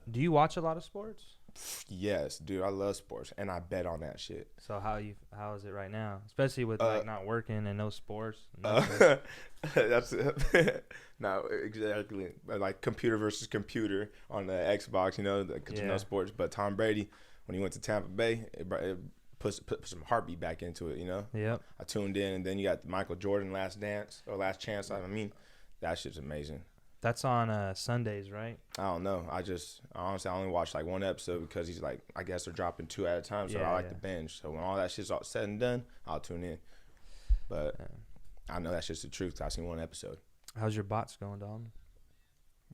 Do you watch a lot of sports? Yes, dude, I love sports, and I bet on that shit. So how is it right now, especially with like not working and no sports? That's no, exactly like computer versus computer on the Xbox, because no sports. But Tom Brady, when he went to Tampa Bay, it put some heartbeat back into it. Yep. I tuned in, and then you got Michael Jordan Last Chance. I mean, that shit's amazing. That's on Sundays, right? I don't know. Honestly, I only watched like one episode because he's like, I guess they're dropping 2 at a time, so I like to binge. So when all that shit's all said and done, I'll tune in. But I know that's just the truth. I've seen one episode. How's your bots going, Dalton?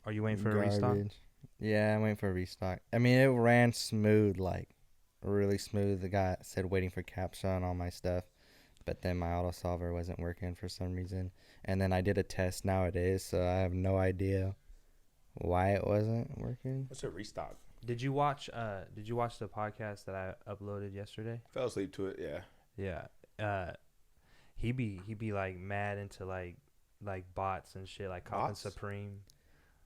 Are you waiting for a restock? Yeah, I'm waiting for a restock. I mean, it ran smooth, like really smooth. The guy said waiting for CAPTCHA on all my stuff, but then my auto solver wasn't working for some reason. And then I did a test. Now it is, so I have no idea why it wasn't working. What's a restock? Did you watch the podcast that I uploaded yesterday? Fell asleep to it. Yeah. Yeah. He be like mad into like bots and shit, like Coppin Supreme.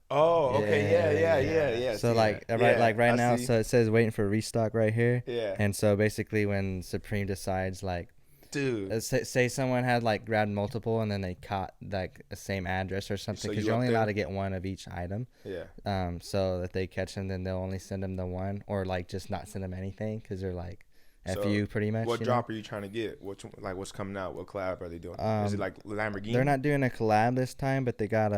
Oh, okay, yeah. So right now, so it says waiting for a restock right here. Yeah. And so basically, when Supreme decides like, dude, say someone had like grabbed multiple and then they caught like the same address or something, because you're only allowed to get one of each item. Yeah. So that they catch them, then they'll only send them the one, or like just not send them anything because they're like FU pretty much. What drop are you trying to get? What's coming out? What collab are they doing? Is it like Lamborghini? They're not doing a collab this time, but they got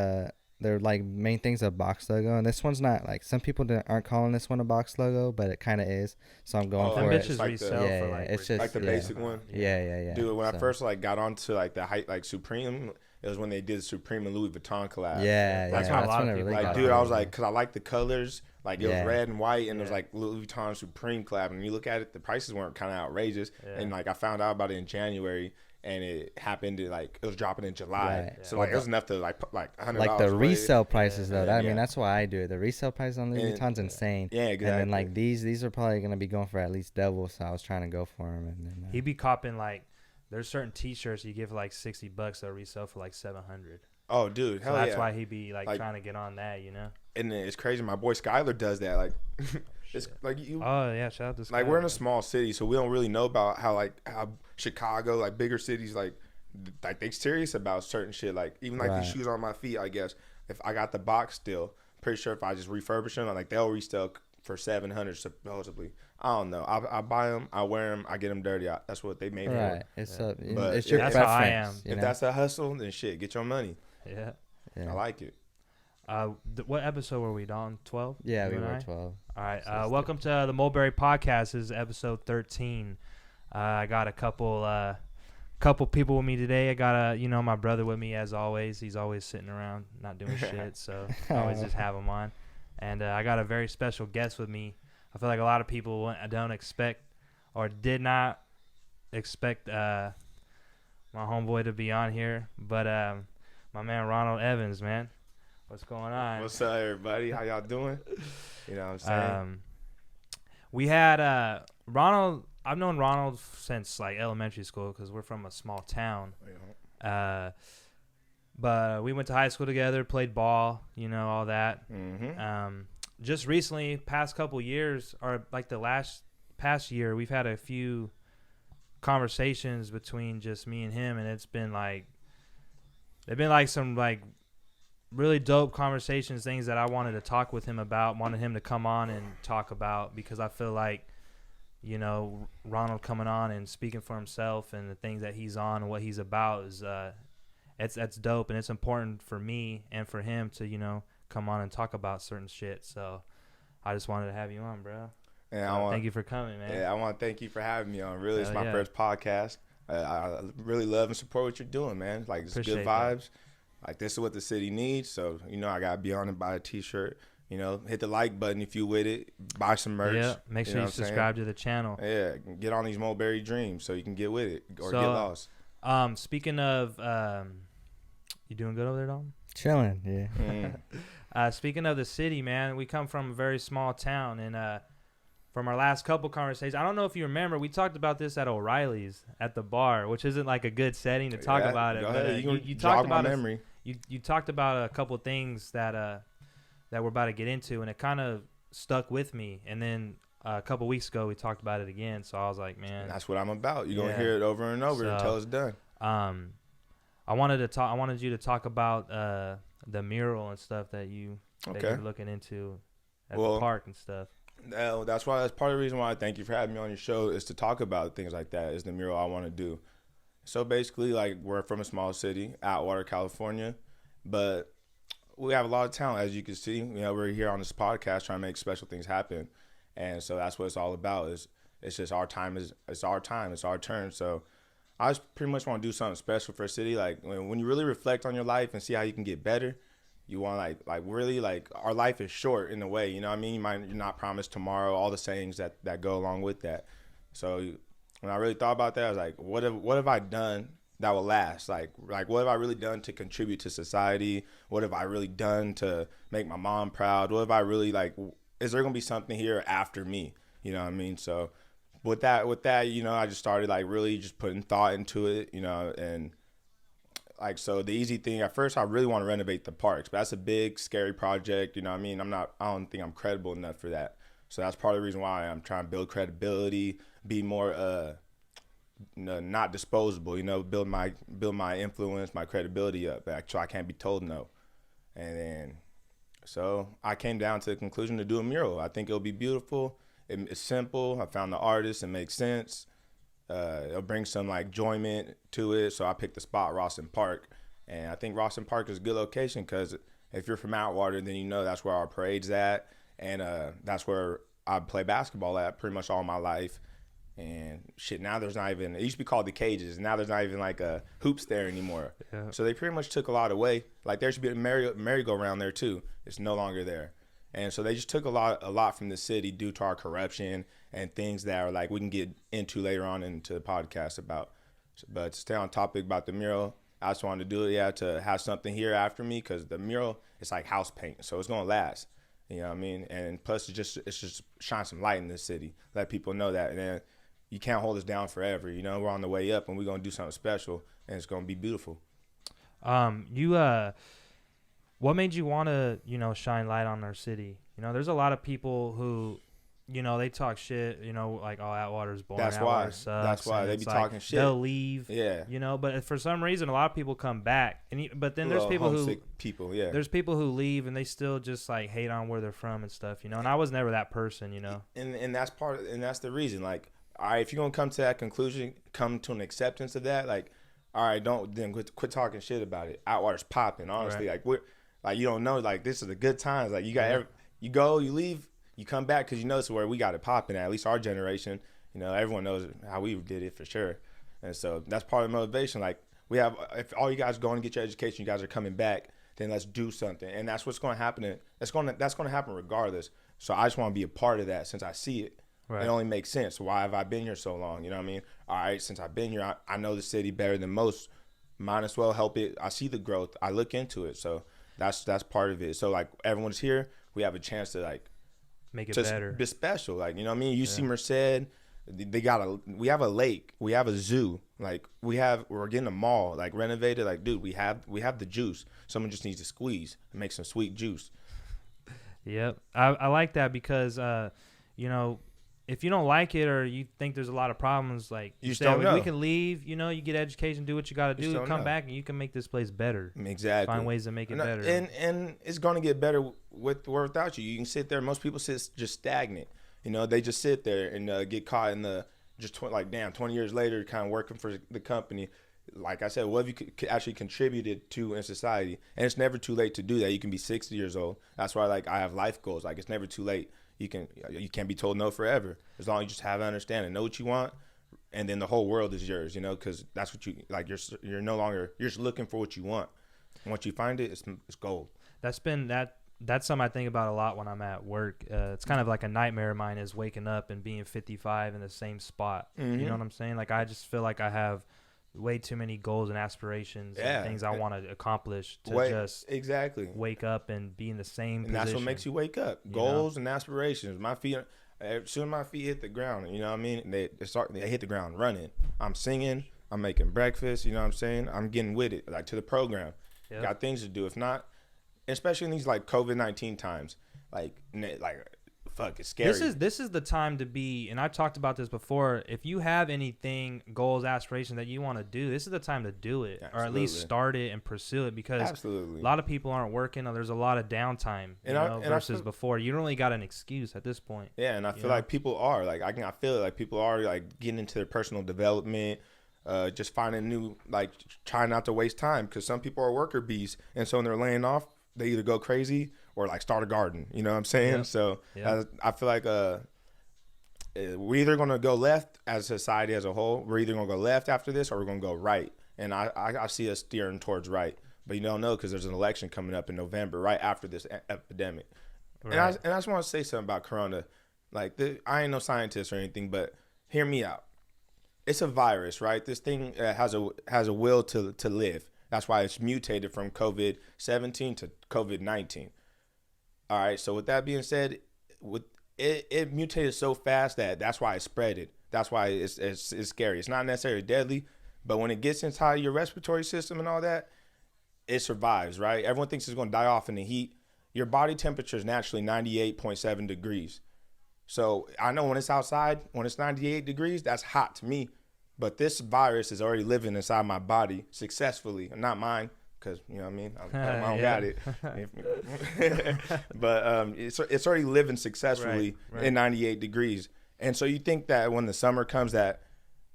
their like main thing's a box logo, and this one's not. Like some people aren't calling this one a box logo, but it kind of is. So I'm going for it. Bitches resell for like it's just like the basic one. Yeah. Dude, when I first like got onto like the height like Supreme, it was when they did Supreme and Louis Vuitton collab. That's why a lot of people like. Dude, I was like, cause I like the colors. Like it was red and white, and it was like Louis Vuitton Supreme collab. And you look at it, the prices weren't kind of outrageous. And like I found out about it in January. And it happened to like it was dropping in July, so like it was enough to like put like $100. Like the resale prices though, I mean that's why I do it. The resale price on Louis Vuitton's insane. Yeah, exactly. And then like these are probably gonna be going for at least double. So I was trying to go for them. And then he be copping like there's certain T-shirts you give for like $60 that resell for like $700. Oh, dude, hell yeah! That's why he be like trying to get on that, And it's crazy. My boy Skyler does that. Like, it's like you. Oh yeah, shout out to Skyler. Like we're in a small city, so we don't really know about how Chicago, like bigger cities, like they serious about certain shit. Like even like these shoes on my feet. I guess if I got the box still, pretty sure if I just refurbish them, like they'll resell for $700 supposedly. I don't know. I buy them, I wear them, I get them dirty. That's what they made for. It's your that's preference. How I am. If that's a hustle, then shit, get your money. Yeah. I like it. What episode were we on? 12? Yeah, we were 12. All right. Welcome to the Mulberry Podcast. This is episode 13. I got a couple people with me today. I got my brother with me as always. He's always sitting around not doing shit, so I always just have him on. And I got a very special guest with me. I feel like a lot of people don't expect or did not expect my homeboy to be on here, but my man Ronald Evans, man. What's going on? What's up, everybody? How y'all doing? You know what I'm saying? We had Ronald. I've known Ronald since like elementary school because we're from a small town. But we went to high school together, played ball, all that. Mm-hmm. Just recently, past couple years, or like the past year, we've had a few conversations between just me and him, and they've been like some like really dope conversations, things that I wanted to talk with him about, wanted him to come on and talk about, because I feel like, Ronald coming on and speaking for himself and the things that he's on and what he's about is that's dope, and it's important for me and for him to come on and talk about certain shit. So I just wanted to have you on, bro. And thank you for coming, man. Yeah, I want to thank you for having me on. Really, it's my first podcast. I really love and support what you're doing, man. Like, it's good vibes. Like, this is what the city needs. So, I got to be on and buy a T-shirt. Hit the like button if you with it. Buy some merch. Yeah, make sure you subscribe to the channel. Yeah, get on these Mulberry dreams so you can get with it or get lost. Speaking of, you doing good over there, Dom? Chilling, yeah. Speaking of the city, man, we come from a very small town, and from our last couple conversations, I don't know if you remember, we talked about this at O'Reilly's at the bar, which isn't like a good setting to talk about it. But you talked about memory. You talked about a couple of things that we're about to get into, and it kind of stuck with me. And then a couple weeks ago we talked about it again, so I was like, man, And that's what I'm about. You're gonna hear it over and over until it's done. I wanted you to talk about the mural and stuff that you're looking into at the park and stuff. That's part of the reason why I thank you for having me on your show, is to talk about things like that. Is the mural I want to do. So basically, like, we're from a small city, Atwater, California, but we have a lot of talent, as you can see. We're here on this podcast trying to make special things happen, and so that's what it's all about. It's just our time. It's our time. It's our turn. So I just pretty much want to do something special for a city. Like, when you really reflect on your life and see how you can get better, you want like really, like, our life is short in a way. You know what I mean? You're not promised tomorrow. All the sayings that go along with that. So when I really thought about that, I was like, what have I done that will last? Like what have I really done to contribute to society? What have I really done to make my mom proud? What have I really, like, is there gonna be something here after me? You know what I mean? So with that, I just started, like, really just putting thought into it, and like, so the easy thing at first, I really want to renovate the parks, but that's a big, scary project. You know what I mean? I don't think I'm credible enough for that. So that's part of the reason why I'm trying to build credibility, be more not disposable, build my influence, my credibility up, so I can't be told no. And then so I came down to the conclusion to do a mural. I think it'll be beautiful. It's simple. I found the artist. It makes sense. It'll bring some, like, enjoyment to it. So I picked the spot, Rawson Park, and I think Rawson Park is a good location because if you're from Atwater, then that's where our parade's at. And that's where I play basketball at pretty much all my life. And shit, now there's not even, it used to be called the Cages. Now there's not even, like, a hoops there anymore. Yeah. So they pretty much took a lot away. Like, there should be a merry-go-round there too. It's no longer there. And so they just took a lot from the city due to our corruption and things that are, like, we can get into later on into the podcast about. But to stay on topic about the mural, I just wanted to do it, to have something here after me, because the mural, it's like house paint, so it's going to last. You know what I mean? And plus, it's just shine some light in this city, let people know that. And then you can't hold us down forever. We're on the way up, and we're going to do something special, and it's going to be beautiful. What made you want to, shine light on our city? There's a lot of people who, they talk shit, like, oh, Atwater's boring. That's why they be talking shit. They'll leave. Yeah. But for some reason, a lot of people come back. But then there's people yeah. There's people who leave and they still just, like, hate on where they're from and stuff, And I was never that person, And that's that's the reason. Like, all right, if you're gonna come to that conclusion, come to an acceptance of that. Like, all right, don't then quit talking shit about it. Atwater's popping, honestly. Right. Like, you don't know. Like, this is the good times. Like, you got you go, you leave. You come back because this is where we got it popping at least our generation. Everyone knows how we did it for sure. And so that's part of the motivation. Like, if all you guys are going to get your education, you guys are coming back, then let's do something. And that's what's going to happen. That's going to happen regardless. So I just want to be a part of that since I see it. Right. It only makes sense. Why have I been here so long? You know what I mean? All right, since I've been here, I know the city better than most. Might as well help it. I see the growth. I look into it. So that's part of it. So, like, everyone's here. We have a chance to, like, make it better. Be special. Like, you know what I mean? You see Merced, we have a lake. We have a zoo. Like, we're getting a mall, like, renovated. Like, dude, we have the juice. Someone just needs to squeeze and make some sweet juice. Yep. I like that because, if you don't like it or you think there's a lot of problems, like, you just don't know. We can leave, you get education, do what you got to do, come back, and you can make this place better. Exactly. Find ways to make it better. And it's going to get better with or without you. You can sit there. Most people sit just stagnant. They just sit there and get caught in the, 20 years later, kind of working for the company. Like I said, what have you actually contributed to in society? And it's never too late to do that. You can be 60 years old. That's why, like, I have life goals. Like, it's never too late. You can't be told no forever, as long as you just have an understanding, know what you want, and then the whole world is yours, because that's what you like. You're no longer, you're just looking for what you want, and once you find it, it's gold. That's something I think about a lot when I'm at work. It's kind of like a nightmare of mine, is waking up and being 55 in the same spot. Mm-hmm. You know what I'm saying? Like, I just feel like I have way too many goals and aspirations and things I want to accomplish to exactly wake up and be in the same position. That's what makes you wake up. Goals and aspirations. My feet, as soon as my feet hit the ground, you know what I mean? They hit the ground running. I'm singing. I'm making breakfast. You know what I'm saying? I'm getting with it, like, to the program. Yep. Got things to do. If not, especially in these, like, COVID-19 times, like fuck, it's scary. This is the time to be, and I've talked about this before. If you have anything, goals, aspirations that you want to do, this is the time to do it, or at least start it and pursue it, because a lot of people aren't working, or there's a lot of downtime, versus before. You don't really got an excuse at this point. Yeah, and I feel like people are like I feel like people are like getting into their personal development, just finding new, like trying not to waste time, because some people are worker bees, and so when they're laying off, they either go crazy or like start a garden. You know what I'm saying? Yep. So I feel like we're either going to go left as a society as a whole. We're either going to go left after this, or we're going to go right. And I see us steering towards right, but you don't know, because there's an election coming up in November, right after this epidemic. Right. And I just want to say something about Corona. Like, I ain't no scientist or anything, but hear me out. It's a virus, right? This thing has a will to live. That's why it's mutated from COVID-17 to COVID-19. All right. So with that being said, it mutated so fast that's why it spread it. That's why it's scary. It's not necessarily deadly, but when it gets inside your respiratory system and all that, it survives, right? Everyone thinks it's going to die off in the heat. Your body temperature is naturally 98.7 degrees. So I know when it's outside, when it's 98 degrees, that's hot to me. But this virus is already living inside my body successfully. Not mine, because, you know what I mean? I don't got it. But it's already living successfully in 98 degrees. And so you think that when the summer comes that,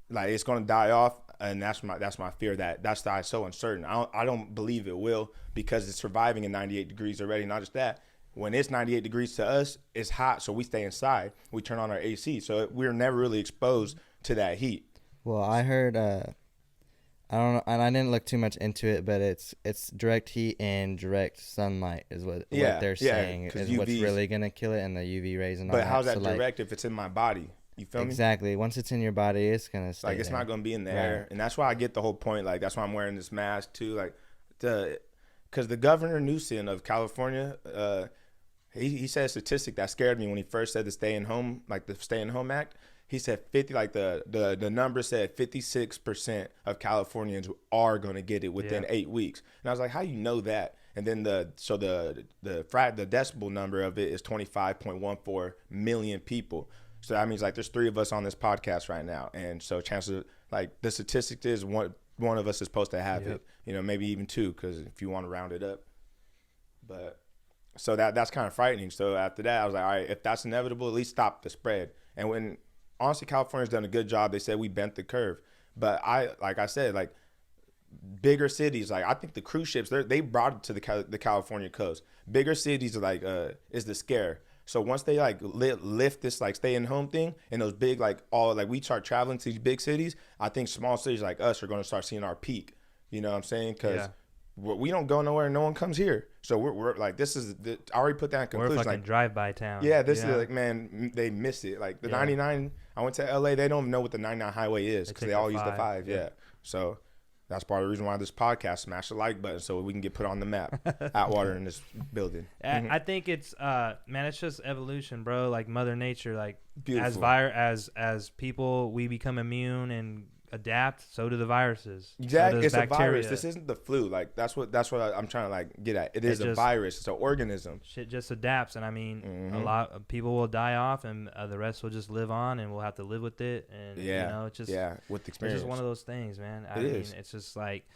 like, it's going to die off, and that's my fear, that's why it's so uncertain. I don't believe it will, because it's surviving in 98 degrees already. Not just that. When it's 98 degrees to us, it's hot, so we stay inside. We turn on our AC. So we're never really exposed to that heat. Well, I heard, I don't know, and I didn't look too much into it, but it's direct heat and direct sunlight is what they're saying is UVs, what's really going to kill it, and the UV rays and all that. But how's that direct if it's in my body? You feel me? Exactly. Once it's in your body, it's going to stay like, it's there. not going to be in the air. And that's why I get the whole point. Like, that's why I'm wearing this mask, too. Like, because the governor Newsom of California, he said a statistic that scared me when he first said the stay-in home act. He said 50, like the number said 56% of Californians are going to get it within 8 weeks. And I was like, how you know that? And then the decibel number of it is 25.14 million people. So that means, like, there's 3 of us on this podcast right now. And so chances, like, the statistic is one of us is supposed to have it, maybe even 2, because if you want to round it up. But so that's kind of frightening. So after that, I was like, all right, if that's inevitable, at least stop the spread. And when, honestly, California's done a good job. They said we bent the curve. But like I said, bigger cities, like, I think the cruise ships, they brought it to the California coast. Bigger cities, like, is the scare. So once they, like, lift this, like, stay-in-home thing, and those big, like, we start traveling to these big cities, I think small cities like us are going to start seeing our peak. You know what I'm saying? Because we don't go nowhere and no one comes here. So we're like, this is I already put that in conclusion. We're a fucking drive-by town. Yeah, this is like, man, they miss it. Like, the 99, I went to LA, they don't know what the 99 highway is, because they all use the 5. Yeah. So that's part of the reason why this podcast, smash the like button so we can get put on the map. Atwater in this building. I think it's man, it's just evolution, bro. Like, Mother Nature, like, beautiful. as people, we become immune and adapt, so do the viruses. Exactly. So it's bacteria. A virus. This isn't the flu. Like, that's what I'm trying to, like, get at. It is a virus. It's an organism. Shit just adapts, and I mean, a lot of people will die off, and the rest will just live on, and we'll have to live with it. And it's just with experience. It's just one of those things, man. I mean, it's just like,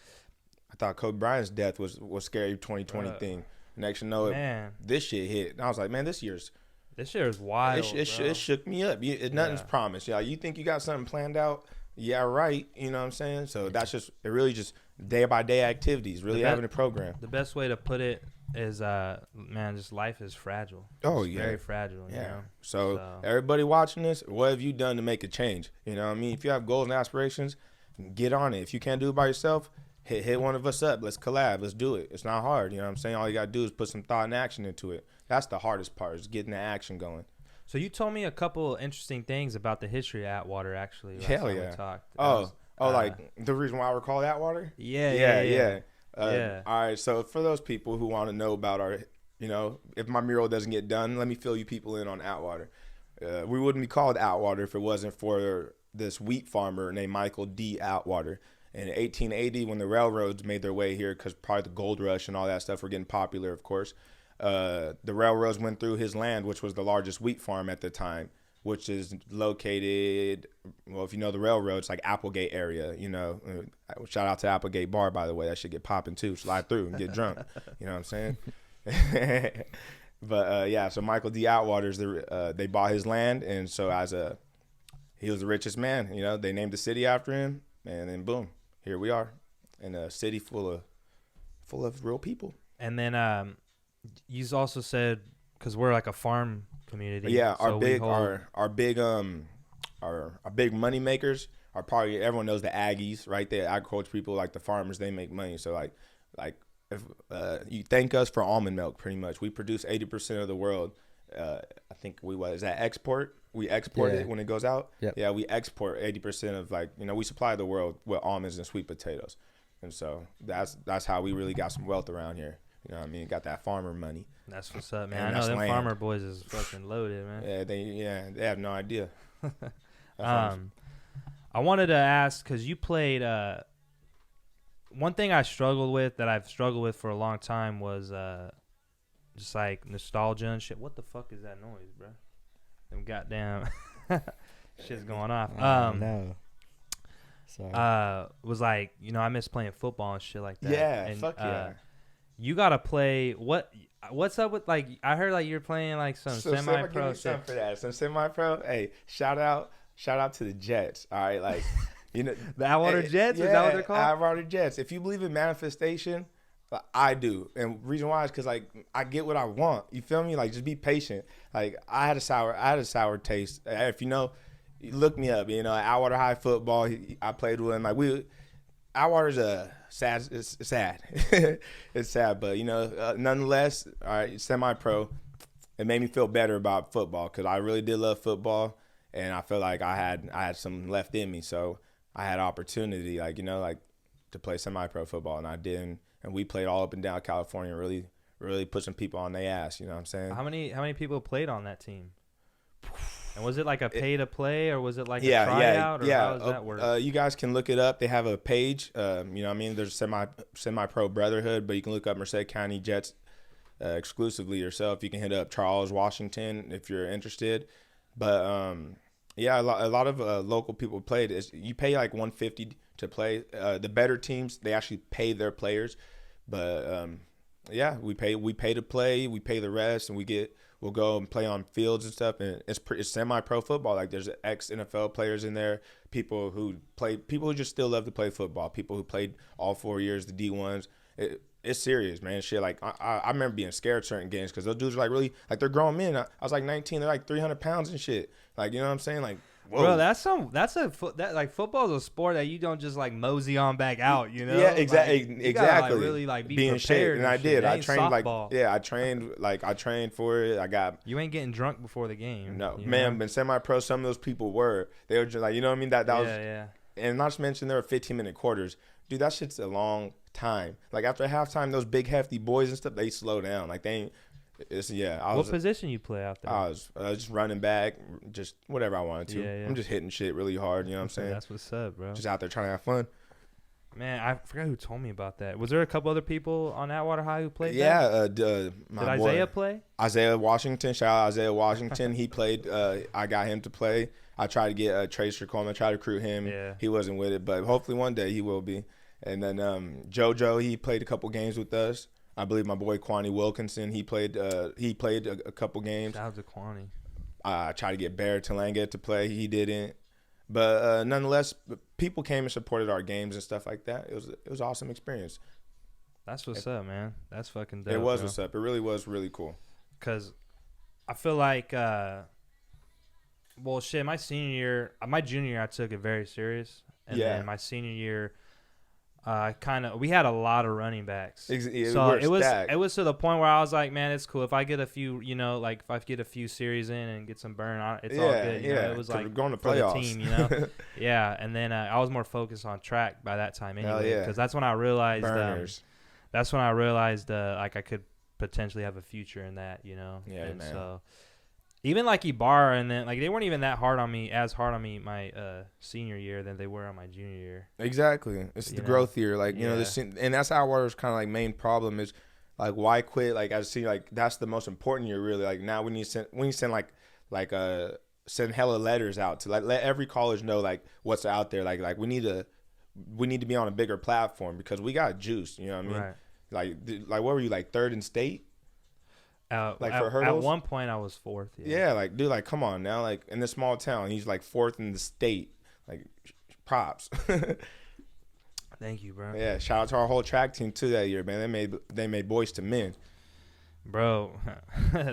I thought Kobe Bryant's death was scary 2020 thing. Next you know, this shit hit, and I was like, man, this year is wild. It shook me up. Nothing's promised. Yeah, you think you got something planned out? Yeah, right. You know what I'm saying? So that's just, it really just day by day activities, really having a program. The best way to put it is, man, just life is fragile. Oh, it's very fragile. You know? So everybody watching this, what have you done to make a change? You know what I mean? If you have goals and aspirations, get on it. If you can't do it by yourself, hit one of us up. Let's collab. Let's do it. It's not hard. You know what I'm saying? All you got to do is put some thought and action into it. That's the hardest part, is getting the action going. So you told me a couple interesting things about the history of Atwater, actually. Hell yeah. We talked. Like the reason why we're called Atwater? Yeah. All right. So for those people who want to know about our, if my mural doesn't get done, let me fill you people in on Atwater. We wouldn't be called Atwater if it wasn't for this wheat farmer named Michael D. Atwater. In 1880, when the railroads made their way here, because probably the gold rush and all that stuff were getting popular, of course, the railroads went through his land, which was the largest wheat farm at the time, which is located, well, if you know the railroads, like Applegate area, you know. Shout out to Applegate Bar, by the way. That should get popping too. Slide through and get drunk. You know what I'm saying? But yeah, so Michael D. Atwater's they bought his land, and so he was the richest man. You know, they named the city after him, and then boom, here we are in a city full of real people. And then you also said, because we're like a farm community. Yeah, so our big money makers are probably, everyone knows the Aggies, right? The agriculture people, like the farmers, they make money. So like if you thank us for almond milk, pretty much. We produce 80% of the world. I think is that export? We export it when it goes out. Yep. Yeah, we export 80% of, like, you know, we supply the world with almonds and sweet potatoes, and so that's how we really got some wealth around here. You know what I mean? Got that farmer money. That's what's up, man. And I know them land. farmer boys is fucking loaded, man. Yeah, they have no idea. I wanted to ask, because you played. One thing I've struggled with for a long time was just like nostalgia and shit. What the fuck is that noise, bro? Them goddamn shit's going off. No. Sorry. Was like, you know, I miss playing football and shit like that. Yeah, and, fuck yeah. You gotta play. What's up with, like, I heard like you're playing like some semi-pro shit. For that. Some semi-pro. Hey, shout out to the Jets. All right, like, you know, the Atwater Jets. Yeah, is that what they're called? Atwater Jets. If you believe in manifestation, I do, and reason why is because, like, I get what I want. You feel me? Like, just be patient. Like, I had a sour taste. If you know, look me up. You know, Atwater High football. I played with him. Like, Atwater's sad. It's sad. It's sad, but you know, nonetheless, all right, semi-pro. It made me feel better about football because I really did love football, and I felt like I had some left in me. So I had opportunity, like, you know, like, to play semi-pro football, and I did. And we played all up and down California, really, really put some people on their ass. You know what I'm saying? How many people played on that team? And was it like a pay to play, or was it like a tryout, or how does that work? You guys can look it up. They have a page. You know what I mean? There's semi-pro brotherhood, but you can look up Merced County Jets exclusively yourself. You can hit up Charles Washington if you're interested. But yeah, a lot of local people played. You pay like $150 to play. The better teams, they actually pay their players. But yeah, we pay to play. We pay the rest, and we'll go and play on fields and stuff. And it's semi-pro football. Like, there's ex-NFL players in there, people who just still love to play football, people who played all 4 years, the D1s. It's serious, man. Shit, like, I remember being scared certain games because those dudes are like, really, like, they're grown men. I was like 19, they're like 300 pounds and shit. Like, you know what I'm saying? Like, whoa. Bro, like, football's a sport that you don't just like mosey on back out, you know? Yeah, exactly. Like, exactly. Gotta, like, really, like, be in shape, prepared. and I did. I trained softball. I trained for it. You ain't getting drunk before the game. No, man. But semi-pro, some of those people they were just like, you know what I mean? That was yeah. And not to mention there were 15-minute quarters. Dude, that shit's a long time. Like, after halftime, those big hefty boys and stuff, they slow down. Like, they ain't. What position you play out there? I was just running back, just whatever I wanted to. Yeah. I'm just hitting shit really hard. You know what I'm saying? That's what's up, bro. Just out there trying to have fun. Man, I forgot who told me about that. Was there a couple other people on Atwater High who played? Yeah, did Isaiah play? Isaiah Washington. Shout out Isaiah Washington. He played. I got him to play. I tried to get Tracer Coleman. Tried to recruit him. Yeah. He wasn't with it, but hopefully one day he will be. And then JoJo, he played a couple games with us. I believe my boy Kwani Wilkinson, he played a couple games. Shout out to Kwani. I tried to get Bear Talanga to play. He didn't. But nonetheless, people came and supported our games and stuff like that. It was an awesome experience. That's what's up, man. That's fucking dope. It was what's up. It really was really cool. Because I feel like, well, shit, my junior year, I took it very serious. And then my senior year, we had a lot of running backs. So it was to the point where I was like, man, it's cool if I get a few, you know, like if I get a few series in and get some burn on, it's all good. You know, it was like we're going to for playoffs. the team, you know. Yeah, and then I was more focused on track by that time anyway, because that's when I realized like I could potentially have a future in that, you know. Yeah, and man. So even like Ibarra, and then like they weren't even that hard on me my senior year than they were on my junior year. Exactly, it's the growth year, like you know. And that's Atwater's kind of like main problem is, Like, why quit? Like, I see, like, that's the most important year, really. Like, now we need to send send hella letters out to, like, let every college know, like, what's out there. Like, we need to be on a bigger platform because we got juice, you know what I mean? Right. Like, what were you, like, third in state? Like, for hurdles? At one point, I was fourth. Yeah, like, dude, like, come on now. Like, in this small town, he's, like, fourth in the state. Like, props. Thank you, bro. Yeah, shout out to our whole track team too that year, man. They made boys to men, bro.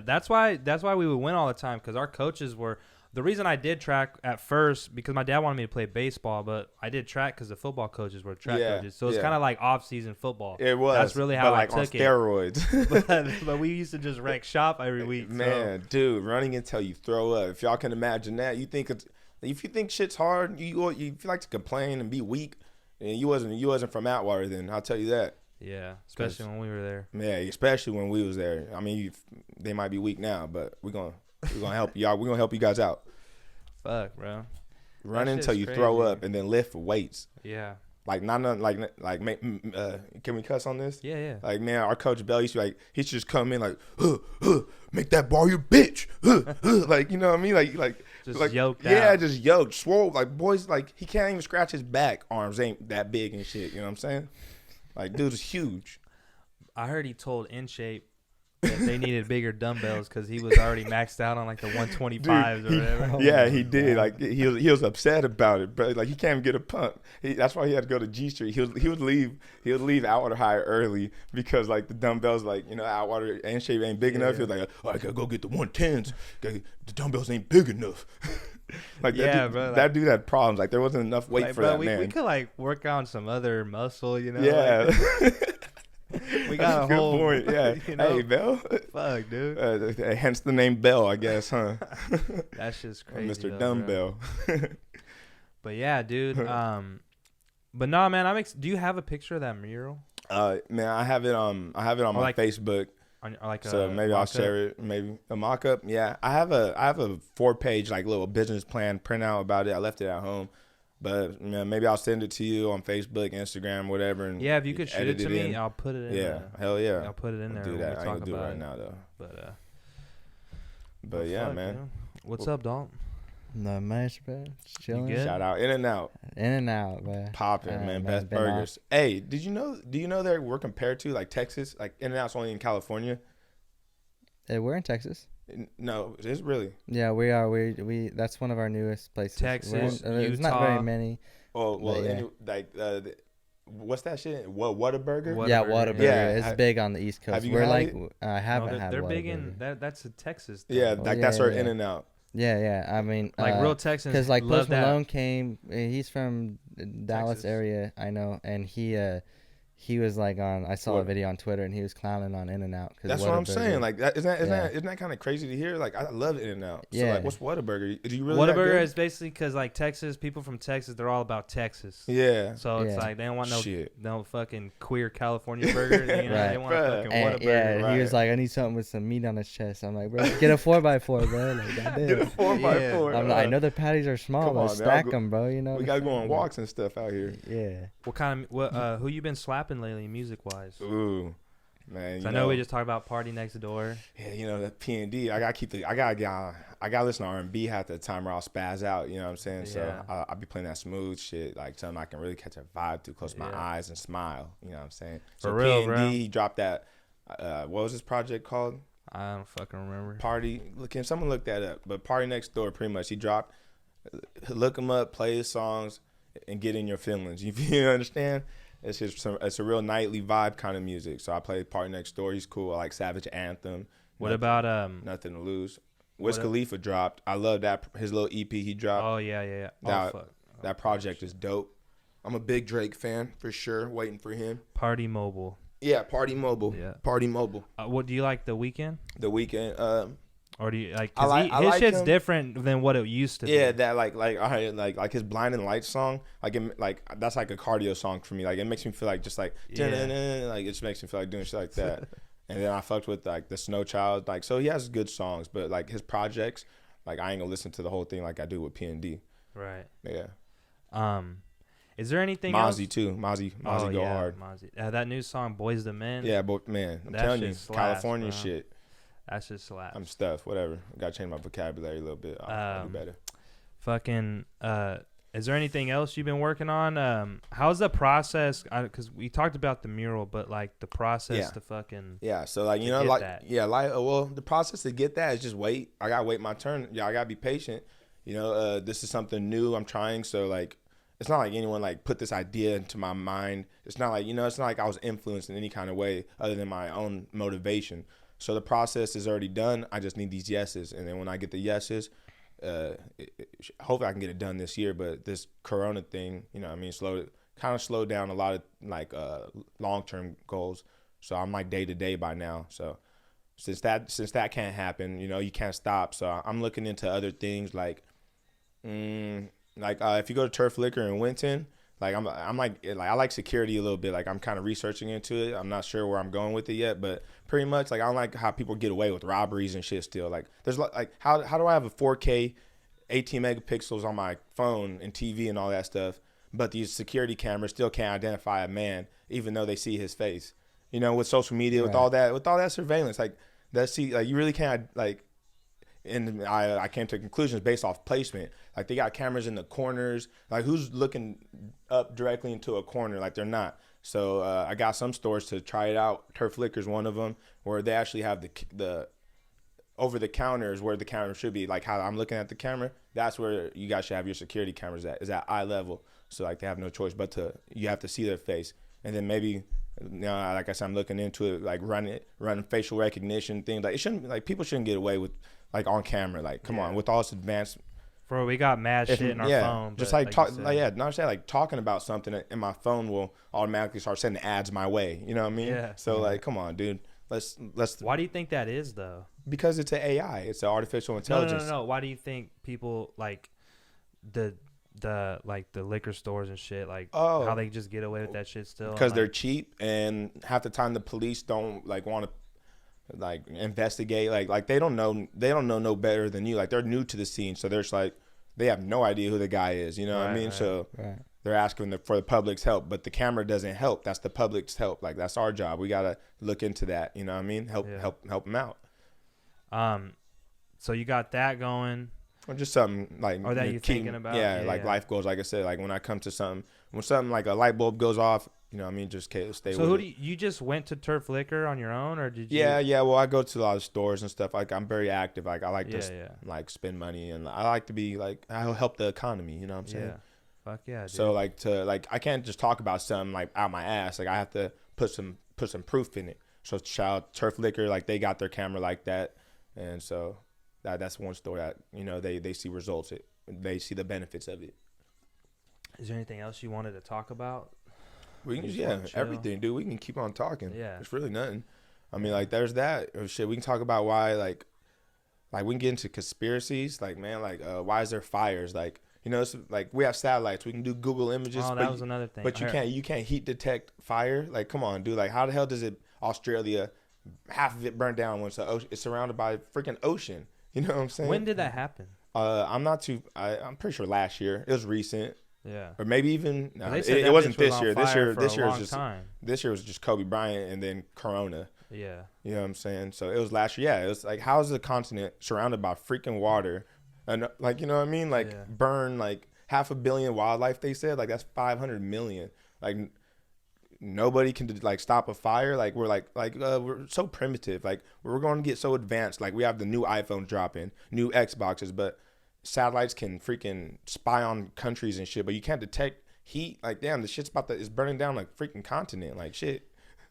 that's why we would win all the time because our coaches were the reason I did track at first because my dad wanted me to play baseball, but I did track because the football coaches were track coaches, so it's kind of like off-season football. It was. That's really how I took on steroids. but we used to just wreck shop every week. Man, dude, running until you throw up. If y'all can imagine that, if you think shit's hard, you like to complain and be weak. And you wasn't from Atwater then, I'll tell you that. Yeah, especially when we were there. Yeah, especially when we was there. I mean, they might be weak now, but we're gonna help y'all. We're gonna help you guys out. Fuck, bro. Run until you throw up and then lift weights. Yeah. Like can we cuss on this? Yeah. Like, man, our coach Bell used to he should just come in like, make that bar your bitch, like, you know what I mean, like just yoked out. Yeah, just yoked, swole. Like, boys, like, he can't even scratch his back. Arms ain't that big and shit. You know what I'm saying? Like, dude is huge. I heard he told In Shape that they needed bigger dumbbells because he was already maxed out on like the 125s or whatever. Yeah, he did. Like, he was upset about it, but like, he can't even get a pump. That's why he had to go to G Street. He would leave Atwater High early because like the dumbbells, like, you know, Atwater and Shape ain't big enough. He was like, I gotta go get the 110s. The dumbbells ain't big enough. Like, that dude had problems. Like, there wasn't enough weight for that man. We could like work on some other muscle, you know. Yeah. Like, we got a whole point. Yeah. You know? Hey, Bell. Fuck, dude. Hence the name Bell, I guess, huh? That's just crazy. Mr. Dumbbell. But yeah, dude. But no, man. Do you have a picture of that mural? Man, I have it on my Facebook. So maybe I'll share it. Maybe a mock-up. Yeah, I have a 4-page like little business plan printout about it. I left it at home. But maybe I'll send it to you on Facebook, Instagram, whatever. And yeah, if you could shoot it to me, I'll put it in. Yeah, hell yeah. I'll put it in there. Do that. I ain't gonna do it right now though. But yeah, man. What's up, Dalton? Not much, bro. Just chilling. Shout out In-N-Out. In-N-Out, man. Popping, man. Best burgers. Hey, do you know that we're compared to like Texas? Like In-N-Out's only in California. Hey, we're in Texas. No, it's really. Yeah, we are. We that's one of our newest places. Texas, Utah. There's not very many. Well, yeah. What's that shit? Whataburger? Yeah, Whataburger. Yeah, it's big on the East Coast. Have you had it? I haven't had. They're big in that's a Texas thing. Yeah, that's our In-N-Out. Yeah. I mean, like real Texans. Because like Post Malone came. He's from Dallas Texas area, I know, and he was like on. I saw a video on Twitter, and he was clowning on In-N-Out. That's what I'm saying. Like, isn't that kind of crazy to hear? Like, I love In-N-Out. So, like, what's Whataburger? Do you really? Whataburger is basically because like Texas people from Texas, they're all about Texas. Yeah. So it's like they don't want no fucking queer California burgers. You know, they want a fucking Whataburger. Yeah, he was like, I need something with some meat on his chest. I'm like, bro, get a 4x4, bro. Like, get a 4x4. I'm like, I know the patties are small, but stack them, bro. You know. We gotta go on walks and stuff out here. Yeah. Who you been slapping lately, music wise? Ooh, man. I know we just talked about Party Next Door. Yeah, you know, that P&D. I gotta listen to R&B half the time or I'll spaz out. You know what I'm saying? So I'll be playing that smooth shit, like something I can really catch a vibe to, close my eyes and smile. You know what I'm saying? So For real, P&D, bro. He dropped that. What was this project called? I don't fucking remember. Party. Can someone look that up? But Party Next Door, pretty much. He dropped. Look him up, play his songs, and get in your feelings. You understand? It's just it's a real nightly vibe kind of music. So I play Party Next Door. He's cool. I like Savage Anthem. What about Nothing to Lose? Wiz Khalifa dropped. I love that his little EP he dropped. Oh yeah. That project is dope. I'm a big Drake fan for sure. Waiting for him. Party Mobile. Yeah, Party Mobile. Yeah. Party Mobile. What do you like? The Weeknd? The Weeknd. Or do you like? His shit's different than what it used to be. Yeah, that like his Blinding Lights song, like that's like a cardio song for me. Like, it makes me feel like just like like it just makes me feel like doing shit like that. And then I fucked with like the Snow Child, like, so he has good songs, but like his projects, like I ain't gonna listen to the whole thing like I do with P&D. Right. Yeah. Is there anything else? Mozzie too. Mozzie go hard. Mozzie. That new song, Boys the Men. Yeah, but man, I'm telling you, slaps, California bro. shit. That's just slaps. I'm stuffed. Whatever. I gotta change my vocabulary a little bit. I'll do better. Fucking. Is there anything else you've been working on? How's the process? Because we talked about the mural, but like the process to fucking. Yeah. So like well, the process to get that is just wait. I gotta wait my turn. Yeah, I gotta be patient. This is something new I'm trying. So like, it's not like anyone like put this idea into my mind. It's not like it's not like I was influenced in any kind of way other than my own motivation. So the process is already done. I just need these yeses, and then when I get the yeses, hopefully I can get it done this year. But this Corona thing, slowed down a lot of like long-term goals. So I'm like day to day by now. So since that can't happen, you can't stop. So I'm looking into other things like if you go to Turf Liquor in Winton. Like I like security a little bit. Like I'm kind of researching into it. I'm not sure where I'm going with it yet, but pretty much like I don't like how people get away with robberies and shit still. Like there's like how do I have a 4K 18 megapixels on my phone and TV and all that stuff, but these security cameras still can't identify a man even though they see his face. With social media, with all that surveillance, like you really can't like. And I came to conclusions based off placement. Like they got cameras in the corners. Like who's looking up directly into a corner? Like they're not. So I got some stores to try it out. Turf Liquor's one of them, where they actually have the over the counter is where the camera should be. Like how I'm looking at the camera, that's where you guys should have your security cameras at. Is at eye level. So like they have no choice but you have to see their face. And then maybe like I said, I'm looking into it, like running facial recognition things. Like it shouldn't like people shouldn't get away with. Like on camera, like come on, with all this advanced. Bro, we got mad shit in our phone. Just like talk, not just like talking about something, and my phone will automatically start sending ads my way. You know what I mean? Yeah. So like, come on, dude. Let's. Why do you think that is though? Because it's an AI. It's an artificial intelligence. No. Why do you think people like the liquor stores and shit how they just get away with that shit still? Because they're cheap, and half the time the police don't like want to. Like investigate, like they don't know no better than you. Like they're new to the scene, so there's like they have no idea who the guy is. You know what I mean? Right. So they're asking for the public's help, but the camera doesn't help. That's the public's help. Like that's our job. We gotta look into that. You know what I mean? Help them out. So you got that going. Or just something like or that you're thinking about. Yeah, life goals. Like I said, like when I come to something, when something like a light bulb goes off. You know what I mean? Just stay with it. So you just went to Turf Liquor on your own, or did you? Yeah. Well, I go to a lot of stores and stuff. Like I'm very active. Like I like to like spend money, and I like to be like I help the economy. You know what I'm saying? Yeah. Fuck yeah. Dude. So I can't just talk about something like out my ass. Like I have to put some proof in it. So shout out Turf Liquor, like they got their camera like that, and so that's one store that they see results. They see the benefits of it. Is there anything else you wanted to talk about? We can everything, dude. We can keep on talking. Yeah, it's really nothing. I mean, like there's that shit. We can talk about why, like we can get into conspiracies. Like, man, why is there fires? Like, it's like we have satellites. We can do Google images. Oh, that was another thing. But you can't heat detect fire. Like, come on, dude. Like, how the hell does Australia, half of it burned down when it's surrounded by a freaking ocean? You know what I'm saying? When did that happen? I'm pretty sure last year. It was recent. Yeah. Or maybe even it wasn't this year. This year was just Kobe Bryant and then Corona. Yeah. You know what I'm saying? So it was last year. Yeah. It was like, how is the continent surrounded by freaking water? And like, you know what I mean? Like burn like 500 million wildlife, they said. Like that's 500 million. Like nobody can like stop a fire. Like we're so primitive. Like we're going to get so advanced. Like we have the new iPhones dropping, new Xboxes, but satellites can freaking spy on countries and shit, but you can't detect heat. Like, damn, the shit's it's burning down like freaking continent. Like, shit.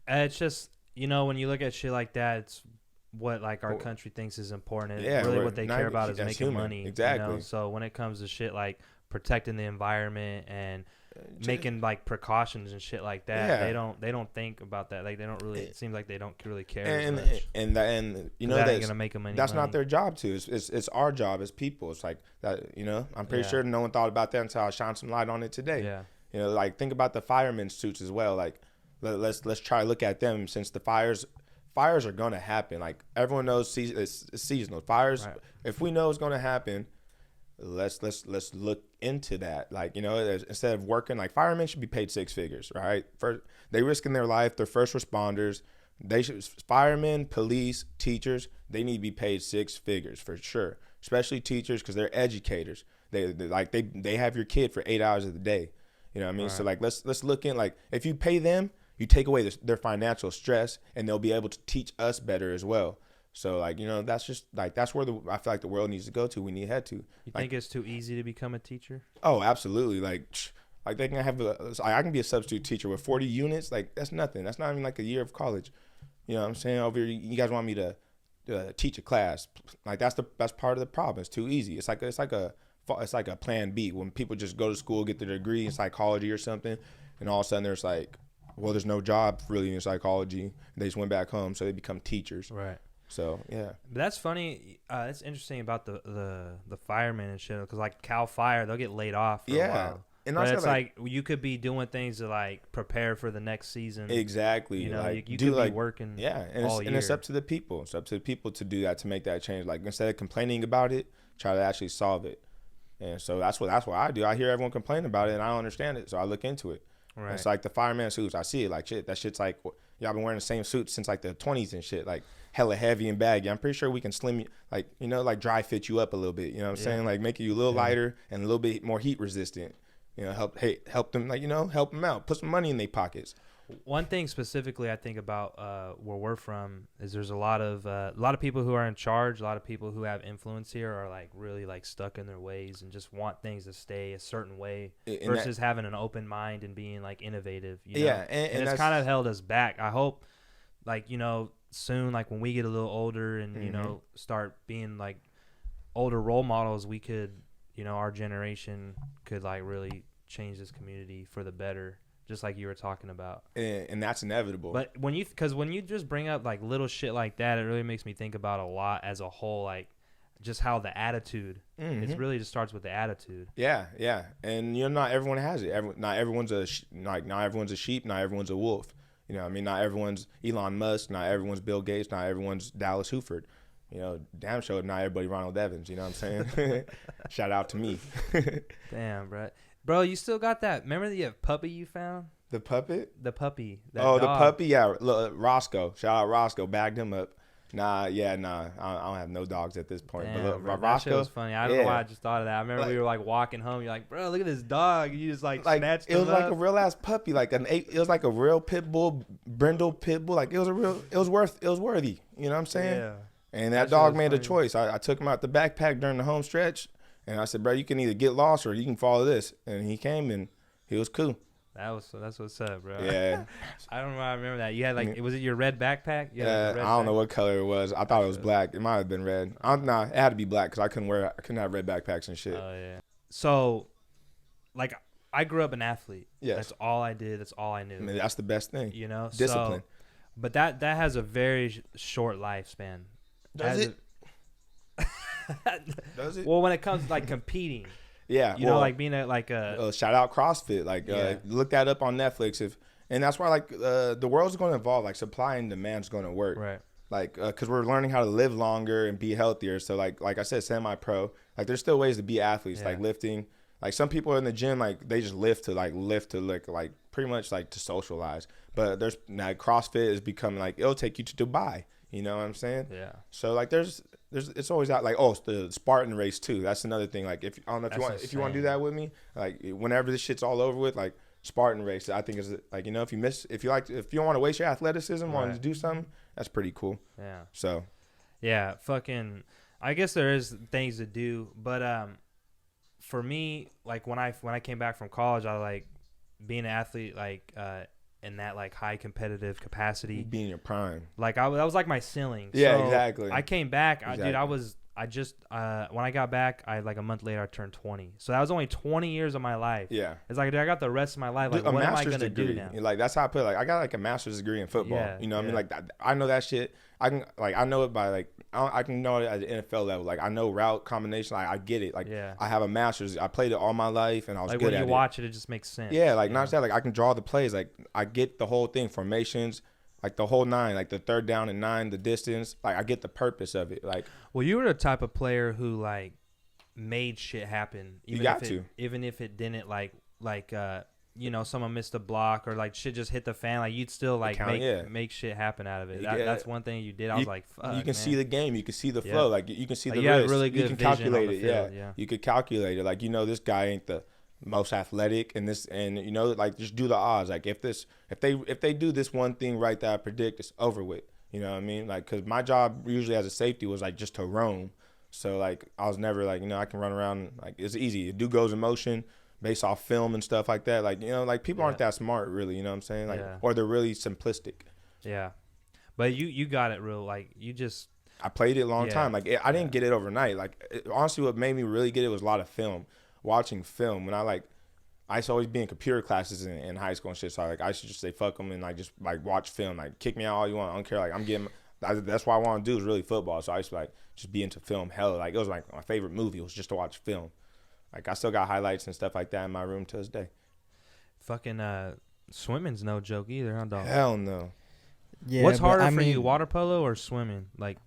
It's just, when you look at shit like that, it's what like our country thinks is important. Really what they care about is making money. Exactly. So when it comes to shit like protecting the environment and making like precautions and shit like that, they don't think about that. Like they don't really. It seems like they don't really care. And as much. and that ain't gonna make them any That's money. not their job to. It's our job as people. It's like that. I'm pretty sure no one thought about that until I shined some light on it today. Yeah. Like think about the firemen's suits as well. Like let's try to look at them since the fires are gonna happen. Like everyone knows it's seasonal fires. Right. If we know it's gonna happen. let's look into that. Like, you know, instead of working, like firemen should be paid 6 figures, right? First, they risking their life. They're first responders. They should, firemen, police, teachers, they need to be paid 6 figures for sure. Especially teachers, because they're educators. They have your kid for 8 hours of the day. You know what I mean? Right. So like let's look in, like if you pay them, you take away their financial stress, and they'll be able to teach us better as well. So like, you know, that's just like that's where I feel like the world needs to go to. We need to head to. You think it's too easy to become a teacher? Oh, absolutely. Like they can have I can be a substitute teacher with 40 units. Like that's nothing. That's not even like a year of college. You know what I'm saying? Over here, you guys want me to teach a class? Like that's part of the problem. It's too easy. It's like a plan B when people just go to school, get their degree in psychology or something, and all of a sudden there's like, well, there's no job really in psychology. They just went back home, so they become teachers. Right. So yeah. But that's funny. That's interesting about the firemen and shit. Because like Cal Fire, they'll get laid off for a while. And but it's like you could be doing things to like prepare for the next season. Like you know, you could be working. Yeah, and it's up to the people. It's up to the people to do that, to make that change. Like instead of complaining about it, try to actually solve it. And so that's what I do. I hear everyone complain about it, and I don't understand it, so I look into it. Right. It's like the fireman suits. I see it like shit. That shit's like y'all been wearing the same suit since like the 20s and shit. Like hella heavy and baggy. I'm pretty sure we can slim you, like, you know, like dry fit you up a little bit. You know what I'm saying? Like make you a little lighter and a little bit more heat resistant. You know, help them, like, you know, help them out. Put some money in their pockets. One thing specifically I think about where we're from is there's a lot of people who are in charge, a lot of people who have influence here are like really like stuck in their ways and just want things to stay a certain way versus having an open mind and being like innovative. You know? Yeah, and it's kind of held us back. I hope, like, you know, soon, like when we get a little older and you know start being like older role models, we could, you know, our generation could like really change this community for the better. Just like you were talking about, and that's inevitable. But when you just bring up like little shit like that, it really makes me think about a lot as a whole, like just how the attitude. It really just starts with the attitude. Yeah, and you know, not everyone has it. Not everyone's a not everyone's a sheep. Not everyone's a wolf. You know what I mean? Not everyone's Elon Musk. Not everyone's Bill Gates. Not everyone's Dallas Huford. You know, damn sure not everybody Ronald Evans. You know what I'm saying? Shout out to me. Damn, bro, you still got that? Remember the puppy you found? The puppet? The puppy. The puppy. Yeah, Roscoe. Shout out Roscoe. Bagged him up. Nah. I don't have no dogs at this point. Damn, but bro, Roscoe, that shit was funny. I don't know why I just thought of that. I remember we were like walking home. You're like, bro, look at this dog. You just like snatched him up. It was like a real ass puppy. It was like a real pit bull, brindle pit bull. Like it was worthy. You know what I'm saying? Yeah. And that dog made a choice. I took him out the backpack during the home stretch, and I said, bro, you can either get lost or you can follow this. And he came and he was cool. That's what's up, bro. Yeah. I don't know why I remember that. You had like, was it your red backpack? Yeah, I don't know what color it was. I thought it was black. It might have been red. Nah, it had to be black because I couldn't have red backpacks and shit. Oh yeah. So, like, I grew up an athlete. Yes. That's all I did. That's all I knew. I mean, that's the best thing. You know, discipline. But that has a very short lifespan. Does it? Does it? Well, when it comes to like competing. Yeah, you know, like being shout out CrossFit. Like, look that up on Netflix. And that's why, like, the world's going to evolve. Like, supply and demand's going to work. Right. Like, because we're learning how to live longer and be healthier. So, like I said, semi-pro. Like, there's still ways to be athletes. Yeah. Like lifting. Like, some people in the gym, like, they just lift to pretty much like to socialize. But there's like CrossFit is becoming like it'll take you to Dubai. You know what I'm saying? Yeah. So like there's it's always out like the Spartan race too. That's another thing. Like if I don't know if you want to do that with me, like whenever this shit's all over with, like Spartan race, I think is like, you know, if you don't want to waste your athleticism, want to do something, that's pretty cool. Yeah. So. Yeah, fucking. I guess there is things to do, but for me, like when I came back from college, I like being an athlete, like in that like high competitive capacity, being your prime, like that was like my ceiling. Yeah, so exactly. I came back, dude. I just when I got back, like a month later, I turned 20. So that was only 20 years of my life. Yeah, it's like, dude, I got the rest of my life. Like, dude, what am I gonna do now? Like that's how I put it. Like I got like a master's degree in football. Yeah, you know what I mean? Like I know that shit. I know it by like I can know it at the NFL level. Like I know route combination. Like I get it. Like I have a master's. I played it all my life, and I was like good at it. When you watch it, it just makes sense. Yeah, like not just that. Like I can draw the plays. Like I get the whole thing, formations, like the whole 9, like the 3rd down and 9, the distance. Like I get the purpose of it. Like, well, you were the type of player who like made shit happen. Even if it didn't someone missed a block or like shit just hit the fan, like you'd still like make shit happen out of it. That's one thing you did. I was like, fuck, you can see the game, you can see the flow, like you can see the risk. Really good you can calculate it. Field, You could calculate it. Like this guy ain't the most athletic, and like just do the odds. Like if they do this one thing right that I predict, it's over with. You know what I mean? Like, cause my job usually as a safety was like just to roam. So like I was never like I can run around, like it's easy. The dude goes in motion based off film and stuff like that. Like like people aren't that smart really. You know what I'm saying? Like or they're really simplistic. Yeah, but you got it real. Like you just. I played it a long time. Like I didn't get it overnight. Like honestly, what made me really get it was a lot of film. Watching film. When I used to always be in computer classes in high school and shit. So I used to just say fuck them and like just like watch film. Like kick me out all you want. I don't care. Like I'm getting. That's what I want to do is really football. So I used to like just be into film. Hell, like it was like my favorite movie was just to watch film. Like I still got highlights and stuff like that in my room to this day. Fucking swimming's no joke either, huh, dog? Hell no. Yeah. What's harder for you, water polo or swimming? Like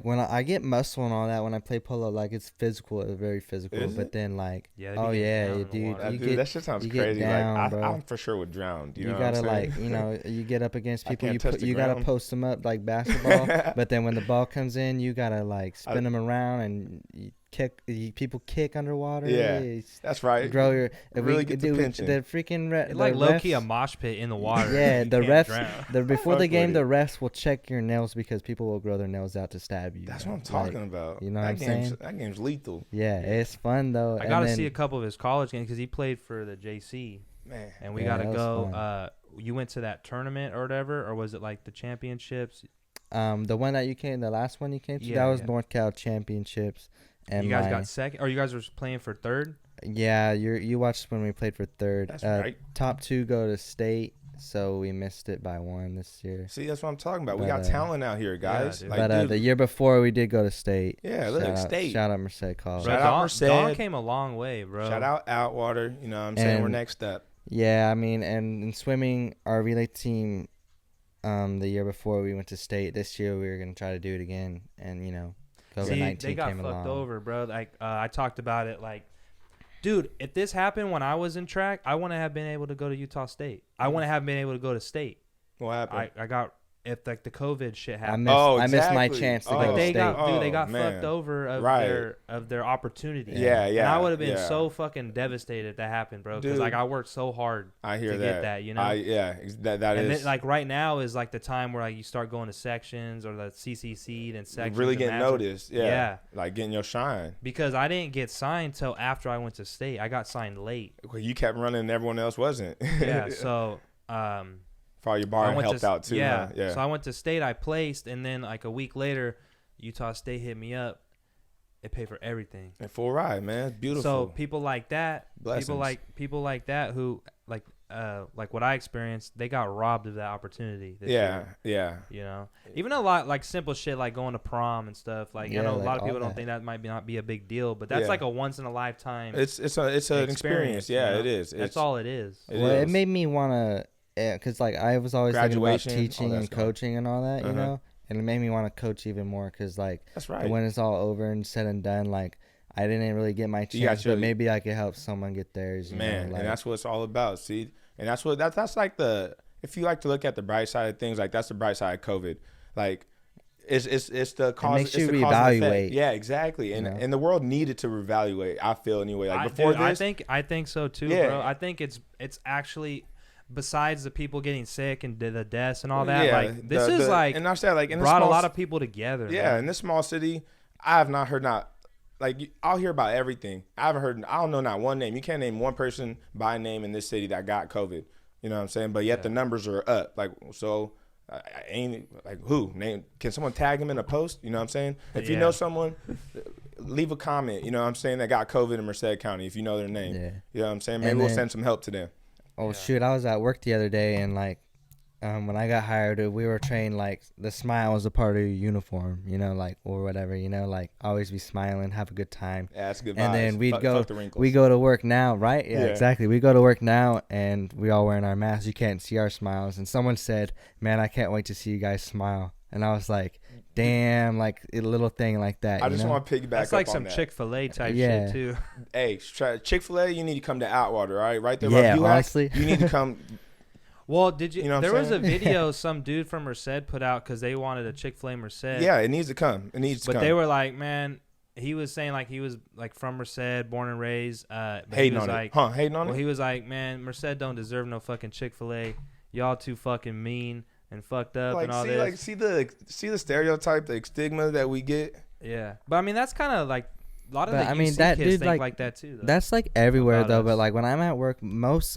when I get muscle and all that when I play polo, like it's physical, it's very physical. But then like, dude, that shit sounds crazy. Down, like I for sure would drown. You know gotta like, you get up against people. You gotta post them up like basketball. But then when the ball comes in, you gotta like spin them around and people kick underwater. Yeah, that's right. Grow really get the pinching. The freaking like low key a mosh pit in the water. Yeah, the refs. Before the game, the refs will check your nails because people will grow their nails out to stab you. That's what I'm talking about. You know what I'm saying? That game's lethal. Yeah, it's fun though. I gotta see a couple of his college games because he played for the JC. Man, and we gotta go. You went to that tournament or whatever, or was it like the championships? The one that the last one you came to, that was North Cal Championships. And you guys got second, or you guys were playing for third? Yeah, you watched when we played for third. That's right. Top two go to state, so we missed it by one this year. See, that's what I'm talking about. We got talent out here, guys. Yeah, but the year before we did go to state. Yeah, look, state. Shout out Merced College. Shout out Merced. Dawn came a long way, bro. Shout out Atwater. You know what I'm saying? We're next up. Yeah, I mean, and in swimming, our relay team, the year before we went to state. This year we were gonna try to do it again, and COVID-19 they got came fucked along. over, bro. Like I talked about it. Like, dude, if this happened when I was in track, I wouldn't have been able to go to Utah State. I wouldn't have been able to go to state. What happened? I got if like the COVID shit happened. I missed my chance to go to state. They got fucked over of their opportunity. Yeah. And I would have been so fucking devastated if that happened, bro. Because like I worked so hard. I hear to get that. You know. That and is. then, like right now is like the time where like you start going to sections or the CCC then sections. Really getting noticed. Yeah. Like getting your shine. Because I didn't get signed till after I went to state. I got signed late. Well, you kept running and everyone else wasn't. Yeah. So. For your bar helped out too. Yeah. Huh? Yeah. So I went to state. I placed, and then like a week later, Utah State hit me up. They pay for everything. And full ride, man. It's beautiful. So people like that, Blessings. people like that who like what I experienced, they got robbed of that opportunity. Yeah. You know, even a lot like simple shit like going to prom and stuff. Like I know a lot of people don't think that might not be a big deal, but that's like a once in a lifetime. It's an experience. Yeah, it is. That's all it is. It made me wanna. Yeah, because like I was always thinking about teaching and coaching and all that, and it made me want to coach even more because like that's right. When it's all over and said and done, like I didn't really get my chance, but maybe I could help someone get theirs. Man, and that's what it's all about. See, and that's like if you like to look at the bright side of things, like that's the bright side of COVID. Like it's the cause. It makes you reevaluate. Yeah, exactly. And the world needed to reevaluate. I feel anyway. Like before this, I think so too, bro. I think it's actually. Besides the people getting sick and the deaths and all that, like this is like and I said like brought a lot of people together. Yeah, man. In this small city, I have not heard I'll hear about everything. I don't know not one name. You can't name one person by name in this city that got COVID. You know what I'm saying? But yet the numbers are up. Like so, I ain't like who name? Can someone tag him in a post? You know what I'm saying? If you know someone, leave a comment. You know what I'm saying? That got COVID in Merced County. If you know their name, you know what I'm saying? Maybe we'll send some help to them. Oh shoot! I was at work the other day, and like, when I got hired, we were trained like the smile was a part of your uniform, like or whatever, like always be smiling, have a good time. Yeah, that's good. And then we go to work now, right? Yeah, exactly. We go to work now, and we all wearing our masks. You can't see our smiles. And someone said, "Man, I can't wait to see you guys smile." And I was like, damn, like a little thing like that. I just want to piggyback That's up like on some that. Chick-fil-A type shit too. Hey, Chick-fil-A, you need to come to Atwater, all right? Right there. Yeah, by honestly. you need to come. Well, did you? You know what there I'm was a saying? video some dude from Merced put out because they wanted a Chick-fil-A Merced. Yeah, it needs to come. It needs to But come. they were like, man, he was saying like he was like from Merced, born and raised. But hating he was on like, it. Hating on well, it? he was like, man, Merced don't deserve no fucking Chick-fil-A. Y'all too fucking mean and fucked up Like, and all see, this. like, see the stereotype, the stigma that we get. Yeah, but I mean that's kind of like a lot of But, the I mean, UC that kids dude, think like, like that too. Though. That's like everywhere About though, us. but like when I'm at work, most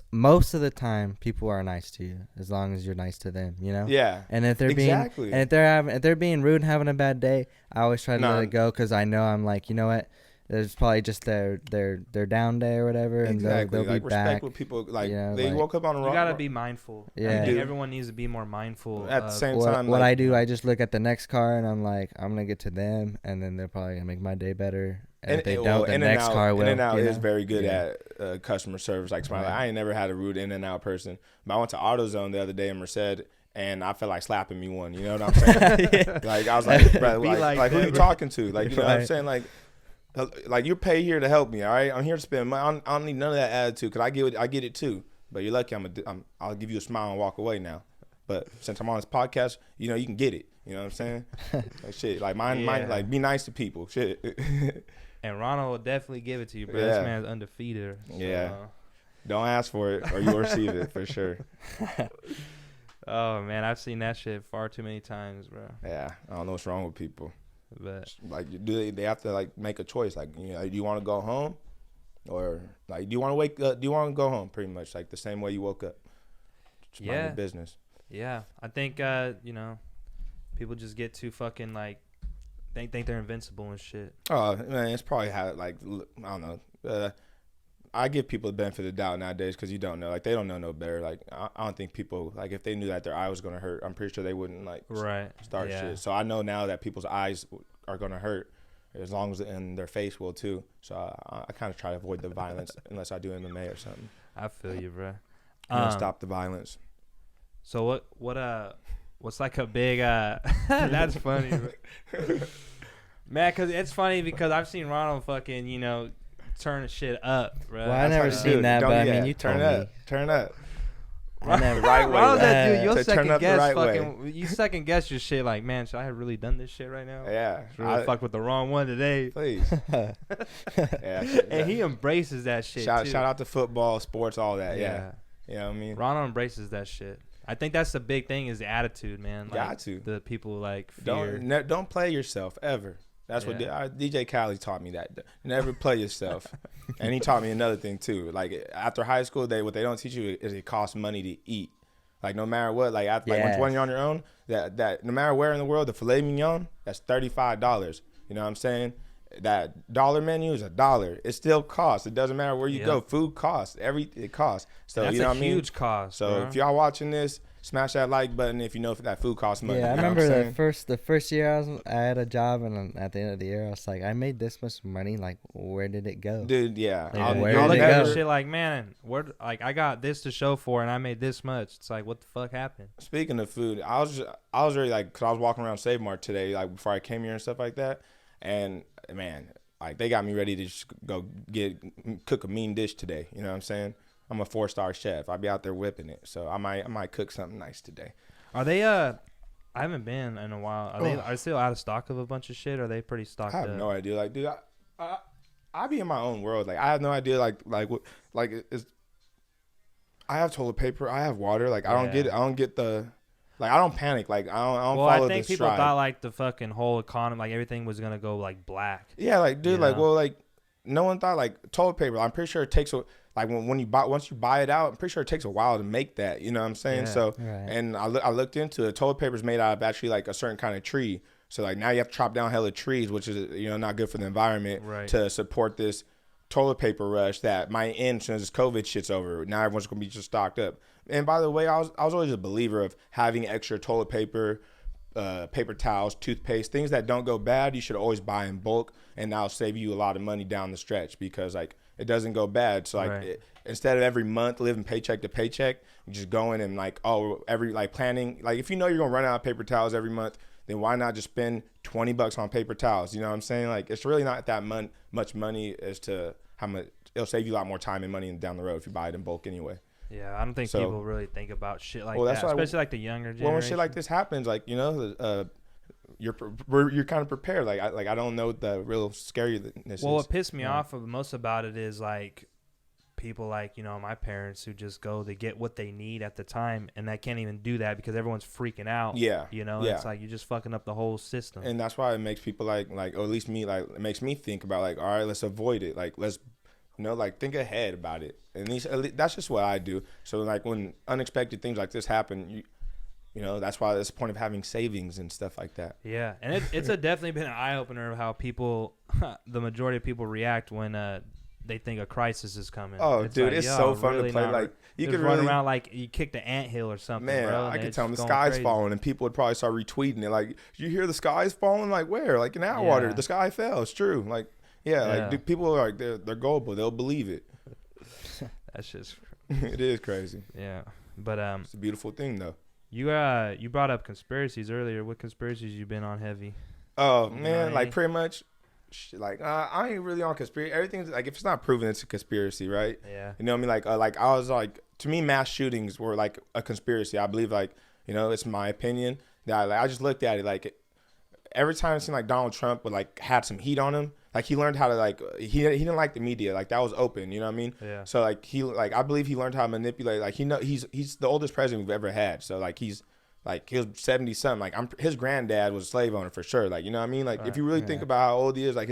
of the time people are nice to you as long as you're nice to them, you know. Yeah. And if they're Exactly. if they're being rude and having a bad day, I always try to Nah. let it go because I know I'm like, you know what, it's probably just their down day or whatever, and Exactly. they'll like, be respect back. what people like. Yeah, they like- woke up on a You wrong. gotta be mindful. Yeah. I You think do. everyone needs to be more mindful. At the same What, time, what like, I do, I just look at the next car and I'm like, I'm gonna get to them, and then they're probably gonna make my day better. And if they don't, the next car will. In-N-Out you is know? very good Yeah. at customer service. Like, somebody, Right. like, I ain't never had a rude In-N-Out person. But I went to AutoZone the other day in Merced, and I felt like slapping me one. You know what I'm saying? Yeah. Like, I was like, bro, Be like who that, you bro. talking to? Like, you know what I'm Right. saying? Like you pay here to help me, all right? I'm here to spend money. I don't need none of that attitude because I get it too. But you're lucky I'll give you a smile and walk away now. But since I'm on this podcast, you know, you can get it. You know what I'm saying? Like, shit, like mine, Yeah. like be nice to people. Shit. And Ronald will definitely give it to you, bro. Yeah. This man's undefeated. So, Yeah. Don't ask for it or you'll receive it for sure. Oh man, I've seen that shit far too many times, bro. Yeah, I don't know what's wrong with people. But Like, they have to like make a choice? Like, you know, do you want to go home, or like do you want to wake up? Do you want to go home? Pretty much like the same way you woke up. Just mind your Yeah. business. yeah, I think you know, people just get too fucking like think they're invincible and shit. Oh man, it's probably how like I don't know. I give people the benefit of the doubt nowadays because you don't know. Like, they don't know no better. Like, I don't think people, like, if they knew that their eye was gonna hurt, I'm pretty sure they wouldn't like Right. start Yeah. shit. So I know now that people's eyes are gonna hurt, as long as and their face will too. So I kind of try to avoid the violence unless I do MMA or something. I feel you, bro. Stop the violence. So what's like a big that's funny, bro. Man, cause it's funny because I've seen Ronald fucking, you know, turn shit up, bro. Well, I never That's how seen you do it. that, Don't but I do mean, that. you turn told up, me. turn up. I never, Right way. Ronald's that dude. You'll To turn second up the guess right way. fucking. You second guess your shit. Like, man, should I have really done this shit right now? Yeah, Really fuck with the wrong one today. please. Yeah, And he embraces that shit shout too. out to football, sports, all that. Yeah, Yeah. you know what I mean. Ronald embraces that shit. I think that's the big thing is the attitude, man. Like, Got to. The people like fear. Don't play yourself ever. That's what Yeah. DJ Khaled taught me. That never play yourself. And he taught me another thing too. Like, after high school, what they don't teach you is it costs money to eat. Like, no matter what, like Yes. when you're on your own, that no matter where in the world, the filet mignon, that's $35. You know what I'm saying? That dollar menu is $1. It still costs. It doesn't matter where you Yeah. go. Food costs. It costs. So That's you know a what I mean? huge cost. So bro. if y'all watching this, smash that like button if you know if that food costs money. yeah, I You know what I'm remember saying? the first year I had a job, and at the end of the year, I was like, I made this much money. Like, where did it go? Dude, yeah. Like, I'll- where Y'all did look it at go? this shit like, man, where like I got this to show for and I made this much. It's like, what the fuck happened? Speaking of food, I was really like, cause I was walking around Save Mart today, like before I came here and stuff like that, and man, like they got me ready to just go cook a mean dish today. You know what I'm saying? I'm a 4-star chef. I'll be out there whipping it, so I might cook something nice today. Are they I haven't been in a while. Are they still out of stock of a bunch of shit? Or are they pretty stocked I have up? no idea. Like, dude, I be in my own world. Like, I have no idea. It's. I have toilet paper. I have water. Like, I don't get the. Like, I don't panic. Like, I don't Well, follow I think the people stride. thought like the fucking whole economy, like everything was gonna go like black. Yeah, like, dude, You like, know? well, like, no one thought like toilet paper. I'm pretty sure it takes like when you buy once you buy it out, I'm pretty sure it takes a while to make that. You know what I'm saying? Yeah. So, Right. and I looked into it. Toilet paper is made out of actually like a certain kind of tree. So like now you have to chop down hella trees, which is not good for the environment Right. to support this toilet paper rush that might end as soon as this COVID shit's over. Now everyone's gonna be just stocked up. And by the way, I was always a believer of having extra toilet paper, paper towels, toothpaste, things that don't go bad. You should always buy in bulk, and that'll save you a lot of money down the stretch because like it doesn't go bad. So like Right. instead of every month living paycheck to paycheck, you just go in and like every like planning. Like if you know you're gonna run out of paper towels every month, then why not just spend $20 on paper towels? You know what I'm saying? Like, it's really not that much money as to how much it'll save you a lot more time and money down the road if you buy it in bulk anyway. Yeah, I don't think people really think about shit like that's that, why, especially like the younger generation. Well, when shit like this happens, like, you know, you're kind of prepared. Like I don't know what the real scariness is. Well, what pissed me off most about it is like people like, you know, my parents who just go to get what they need at the time, and they can't even do that because everyone's freaking out. Yeah, you know, it's like you're just fucking up the whole system. And that's why it makes people or at least me, like, it makes me think about like, all right, let's avoid it. Like, let's, you know, like, think ahead about it. And that's just what I do. So like when unexpected things like this happen, you know, that's why it's the point of having savings and stuff like that. Yeah, and it's definitely been an eye opener of how people, the majority of people react when they think a crisis is coming. Oh, it's dude, like, it's so fun to play. Like, you could run really around like you kicked an anthill or something. Man, bro, I could tell them the going sky's crazy. falling, and people would probably start retweeting it. Like, you hear the sky's falling? Like, where? Like in Atwater, the sky fell. It's true. Like, like dude, people are like they're gullible. They'll believe it. That's just it is crazy. Yeah, but it's a beautiful thing though. You brought up conspiracies earlier. What conspiracies you been on heavy? Oh man, like pretty much. Like I ain't really on conspiracy. Everything's like, if it's not proven, it's a conspiracy, right? Yeah. You know what I mean? Like I was like, to me, mass shootings were like a conspiracy. I believe, like, you know, it's my opinion that I just looked at it like every time it seemed like Donald Trump would like had some heat on him. Like he learned how to like he didn't like the media, like that was open. You know what I mean? Yeah. So like I believe he learned how to manipulate. Like he's the oldest president we've ever had. So like he was 70 something. Like his granddad was a slave owner for sure. Like, you know what I mean? Like if you really think about how old he is, like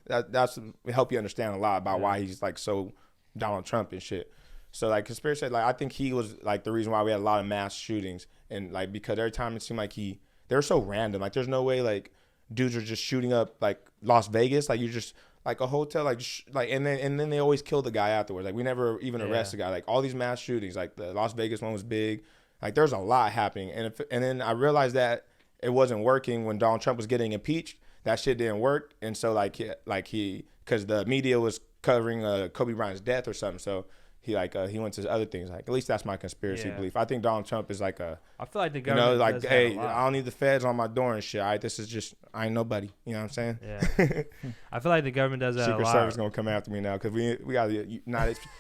that's help you understand a lot about why he's like so Donald Trump and shit. So like conspiracy, like I think he was like the reason why we had a lot of mass shootings, and like because every time it seemed like they were so random. Like there's no way like dudes are just shooting up like Las Vegas. Like you just like a hotel, like and then they always kill the guy afterwards. Like we never even arrest the guy. Like all these mass shootings, like the Las Vegas one was big. Like there's a lot happening, and then I realized that it wasn't working when Donald Trump was getting impeached. That shit didn't work, and so because the media was covering Kobe Bryant's death or something, so he went to other things. Like at least that's my conspiracy belief. I think Donald Trump is like I feel like the government, like, hey, I don't need the feds on my door and shit. All right, this is just I ain't nobody. You know what I'm saying? Yeah. I feel like the government does that Secret a lot. Service gonna come after me now because we got the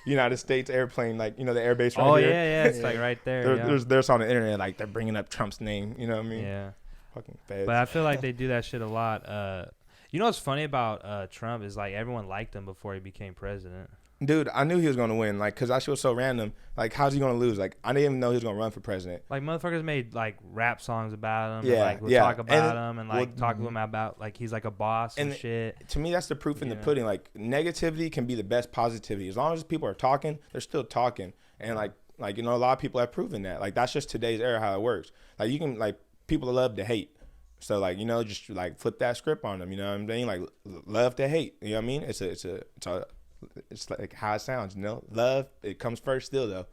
United States airplane, like, you know, the air base right here. Oh yeah, it's like right there. There's on the internet, like they're bringing up Trump's name. You know what I mean? Yeah. Fucking feds. But I feel like they do that shit a lot. You know what's funny about Trump is like everyone liked him before he became president. Dude, I knew he was gonna win, like, cause that shit was so random. Like, how's he gonna lose? Like, I didn't even know he was gonna run for president. Like motherfuckers made like rap songs about him. Yeah, and, like would talk about him and like talk to him about like he's like a boss and shit. To me, that's the proof in the pudding. Like, negativity can be the best positivity. As long as people are talking, they're still talking. And like you know, a lot of people have proven that. Like, that's just today's era how it works. Like, you can like people love to hate. So like, you know, just like flip that script on them. You know what I'm saying? Like, love to hate. You know what I mean? It's like how it sounds, you know. Love, it comes first still though.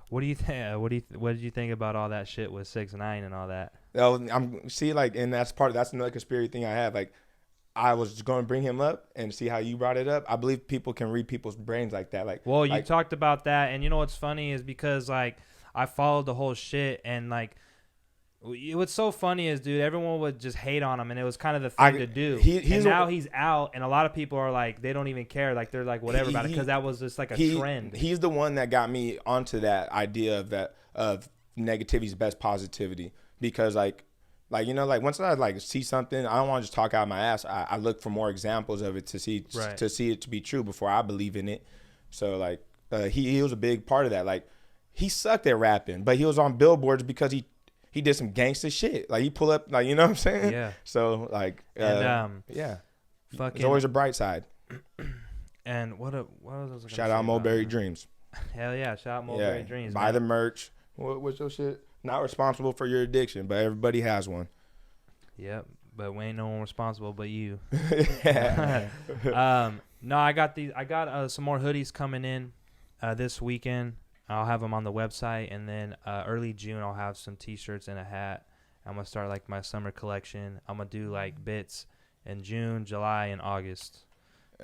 What do you think? What did you think about all that shit with 6ix9ine and all that? Oh, and that's another conspiracy thing I have. Like, I was going to bring him up and see how you brought it up. I believe people can read people's brains like that. Like, well, you talked about that, and you know what's funny is because like I followed the whole shit, and like what's so funny is, dude, everyone would just hate on him, and it was kind of the thing to do. Now he's out, and a lot of people are like, they don't even care. Like, they're like, whatever about it, because that was just like a trend. He's the one that got me onto that idea of negativity is best positivity, because like you know, like once I like see something, I don't want to just talk out of my ass. I look for more examples of it to see it to be true before I believe in it. So like he was a big part of that. Like, he sucked at rapping, but he was on billboards because he did some gangster shit. Like, he pull up, like, you know what I'm saying? Yeah. So like, and yeah, fucking, there's always a bright side. And what was I shout out Mulberry Dreams. Hell yeah, shout out Mulberry Dreams. Buy the merch. What's your shit? Not responsible for your addiction, but everybody has one. Yep, but we ain't no one responsible but you. Yeah. No, I got some more hoodies coming in this weekend. I'll have them on the website, and then early June I'll have some t-shirts and a hat. I'm gonna start like my summer collection. I'm gonna do like bits in June, July, and August.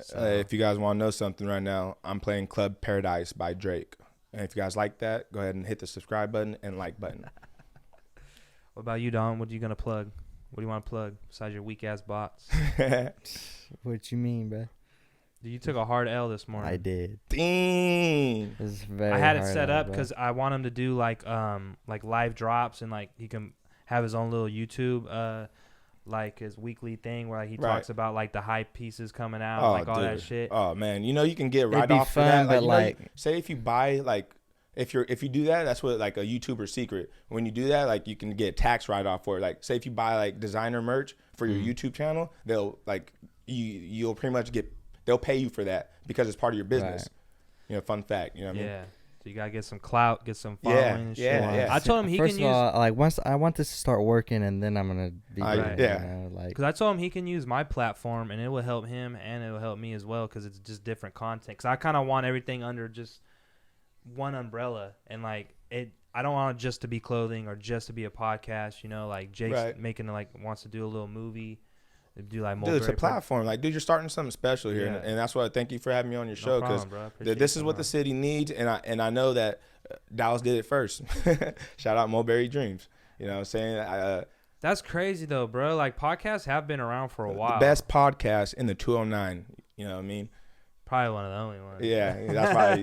So, if you guys want to know something right now, I'm playing Club Paradise by Drake. And if you guys like that, go ahead and hit the subscribe button and like button. What about you, Don? What are you gonna plug? What do you want to plug besides your weak ass bots? What you mean, bro? You took a hard L this morning. I did. Dang. It was very I had it hard set L, up bro. because I want him to do like live drops, and like he can have his own little YouTube like his weekly thing where like he talks about like the hype pieces coming out, like all that shit. Oh man, you know you can get It'd right be off fun, of that. but you know, like- say if you buy like if you do that, that's what like a YouTuber secret. When you do that, like you can get tax write off for it. Like say if you buy like designer merch for your YouTube channel, they'll like you'll pretty much they'll pay you for that because it's part of your business. Right. You know, fun fact. You know what I mean? Yeah. So you gotta get some clout, get some following and shit. yeah. I told him he First can of use. all, like once I want this to start working, and then I'm gonna be Right. good, Yeah. you know, like Because I told him he can use my platform and it will help him and it will help me as well because it's just different content. Because I kind of want everything under just one umbrella. And like I don't want it just to be clothing or just to be a podcast. You know, like Jake's making like wants to do a little movie. Do like Dude, it's a Mulberry platform. Like, dude, you're starting something special here, Yeah. and that's why I thank you for having me on your show because problem, bro. this is what the city needs, and I know that Dallas did it first. Shout out Mulberry Dreams. You know what I'm saying? That's crazy though, bro. Like podcasts have been around for a while. The best podcast in the 209. You know what I mean? Probably one of the only ones. Yeah, that's probably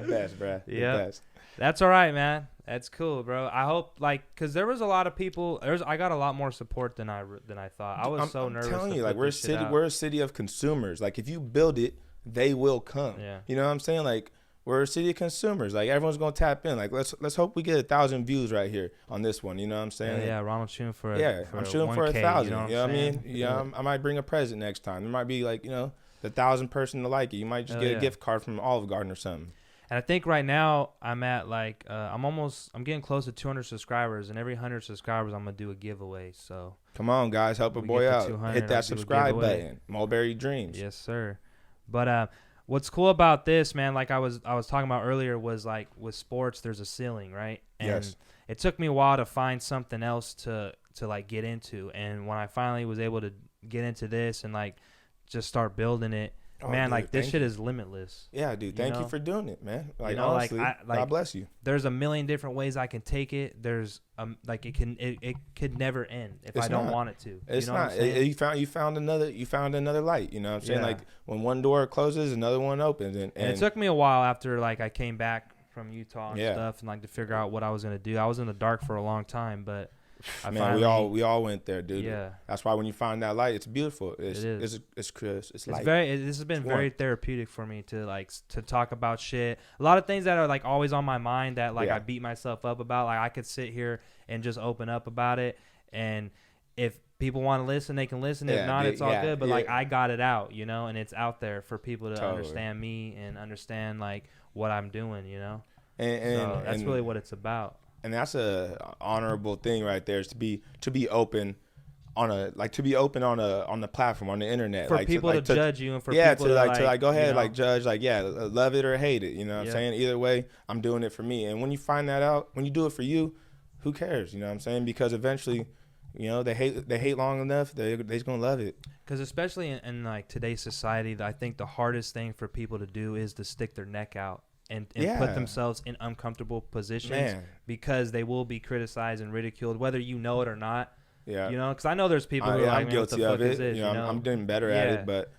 the best, bro. Yeah. The best. That's all right, man. That's cool, bro. I hope because there was a lot of people. I got a lot more support than I thought. I was so nervous. I'm telling to you, put like we're a this shit city. out. We're a city of consumers. Like if you build it, they will come. Yeah. You know what I'm saying? Like we're a city of consumers. Like everyone's gonna tap in. Like let's hope we get 1,000 views right here on this one. You know what I'm saying? Yeah, Ronald shooting for I'm shooting for 1K, 1,000. You know what I mean? Yeah, I might bring a present next time. There might be like the 1,000th person to like it. You might just get a gift card from Olive Garden or something. And I think right now I'm at like I'm getting close to 200 subscribers, and every 100 subscribers I'm gonna do a giveaway. So come on, guys, help a we boy get to out. 200, Hit I'll that do a subscribe giveaway. button. Mulberry Dreams. Yes, sir. But what's cool about this, man, like I was talking about earlier, was like with sports, there's a ceiling, right? And Yes. it took me a while to find something else to like get into, and when I finally was able to get into this and like just start building it. Man, dude, like this thank shit you. is limitless. Yeah, dude. Thank you for doing it, man. Like honestly, God bless you. There's a million different ways I can take it. There's like it could never end if I don't want it to. It's you know not. What I'm saying? You found another light. You know what I'm saying? Yeah. Like when one door closes, another one opens, and it took me a while after like I came back from Utah and Yeah. stuff, and like to figure out what I was gonna do. I was in the dark for a long time, but we all went there, dude. Yeah. That's why when you find that light, it's beautiful. It is. It's crisp. It's light. This has been very therapeutic for me to talk about shit. A lot of things that are like always on my mind that like I beat myself up about. Like I could sit here and just open up about it, and if people want to listen, they can listen. If not, it's all good. But like I got it out, and it's out there for people to understand me and understand like what I'm doing, And so that's really what it's about. And that's a honorable thing right there, is to be open on the platform, on the internet, for like people to judge you, and for people to go ahead judge, love it or hate it. You know what I'm saying? Either way, I'm doing it for me. And when you find that out, when you do it for you, who cares? You know what I'm saying? Because eventually, they hate long enough, they're just gonna love it. Because especially in like today's society, I think the hardest thing for people to do is to stick their neck out and put themselves in uncomfortable positions, because they will be criticized and ridiculed, whether you know it or not. Yeah. Because I know there's people who are like, I'm guilty of it. I'm getting better at it, but